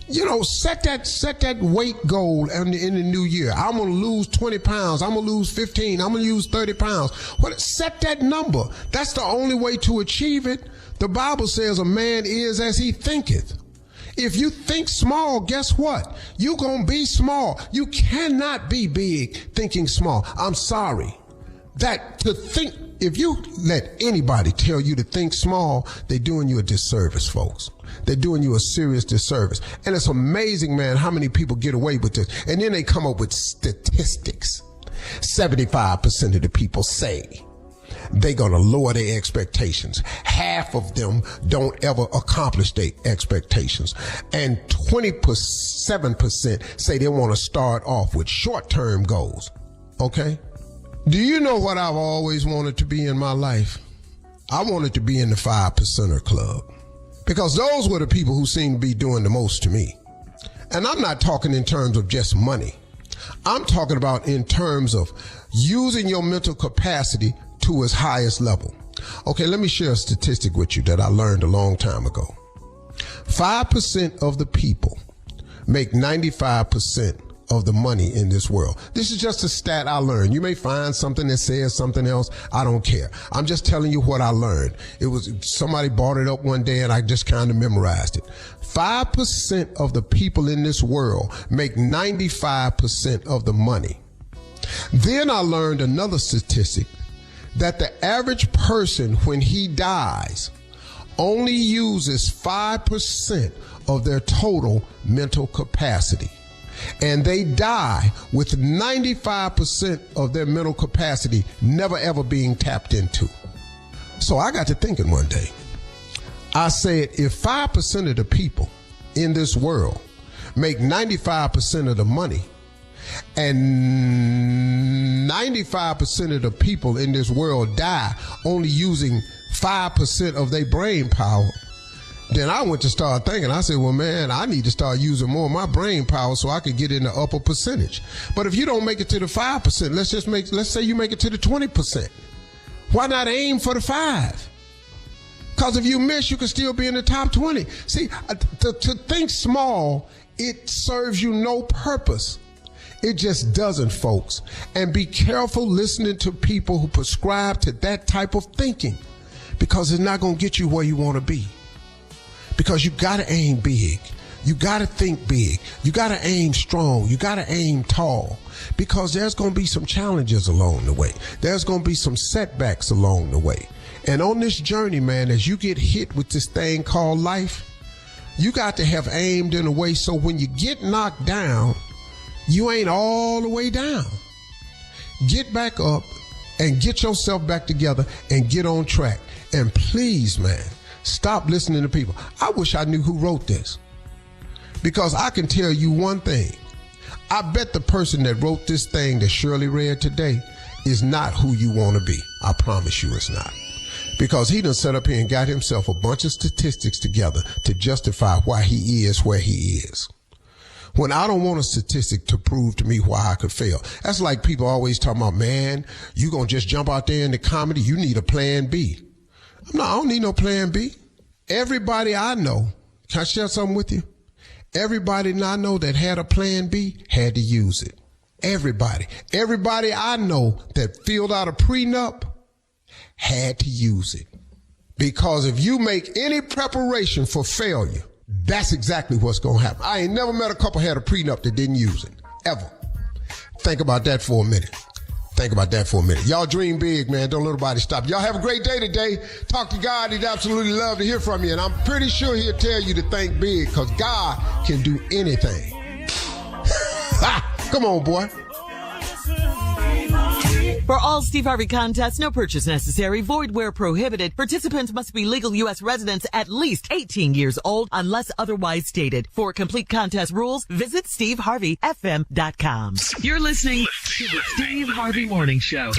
You know, set that weight goal in the new year. I'm going to lose 20 pounds. I'm going to lose 15. I'm going to lose 30 pounds. Set that number. That's the only way to achieve it. The Bible says a man is as he thinketh. If you think small, guess what? You're going to be small. You cannot be big thinking small. I'm sorry. If you let anybody tell you to think small, they're doing you a disservice, folks. They're doing you a serious disservice. And it's amazing, man, how many people get away with this. And then they come up with statistics. 75% of the people say they're going to lower their expectations. Half of them don't ever accomplish their expectations. And 27% say they want to start off with short-term goals. Okay? Do you know what I've always wanted to be in my life? I wanted to be in the 5%er club, because those were the people who seemed to be doing the most to me. And I'm not talking in terms of just money. I'm talking about in terms of using your mental capacity to its highest level. Okay, let me share a statistic with you that I learned a long time ago. 5% of the people make 95% of the money in this world. This is just a stat I learned. You may find something that says something else. I don't care. I'm just telling you what I learned. It was somebody brought it up one day and I just kind of memorized it. 5% of the people in this world make 95% of the money. Then I learned another statistic, that the average person, when he dies, only uses 5% of their total mental capacity. And they die with 95% of their mental capacity never ever being tapped into. So I got to thinking one day. I said, if 5% of the people in this world make 95% of the money, and 95% of the people in this world die only using 5% of their brain power, then I went to start thinking. I said, well, man, I need to start using more of my brain power so I could get in the upper percentage. But if you don't make it to the 5%, let's say you make it to the 20%. Why not aim for the 5? Because if you miss, you can still be in the top 20. See, to think small, it serves you no purpose. It just doesn't, folks. And be careful listening to people who prescribe to that type of thinking, because it's not going to get you where you want to be. Because you got to aim big. You got to think big. You got to aim strong. You got to aim tall, because there's going to be some challenges along the way. There's going to be some setbacks along the way. And on this journey, man, as you get hit with this thing called life, you got to have aimed in a way so when you get knocked down, you ain't all the way down. Get back up and get yourself back together and get on track. And please, man, stop listening to people. I wish I knew who wrote this, because I can tell you one thing. I bet the person that wrote this thing that Shirley read today is not who you want to be. I promise you it's not. Because he done set up here and got himself a bunch of statistics together to justify why he is where he is. When I don't want a statistic to prove to me why I could fail. That's like people always talking about, man, you gonna just jump out there into comedy, you need a plan B. I don't need no plan B. Everybody I know, can I share something with you? Everybody I know that had a plan B had to use it. Everybody. Everybody I know that filled out a prenup had to use it. Because if you make any preparation for failure, that's exactly what's going to happen. I ain't never met a couple had a prenup that didn't use it. Ever. Think about that for a minute. Think about that for a minute. Y'all dream big, man. Don't let nobody stop. Y'all have a great day today. Talk to God. He'd absolutely love to hear from you. And I'm pretty sure he'll tell you to think big, because God can do anything. Come on, boy. For all Steve Harvey contests, no purchase necessary, void where prohibited. Participants must be legal U.S. residents at least 18 years old unless otherwise stated. For complete contest rules, visit SteveHarveyFM.com. You're listening to the Steve Harvey Morning Show.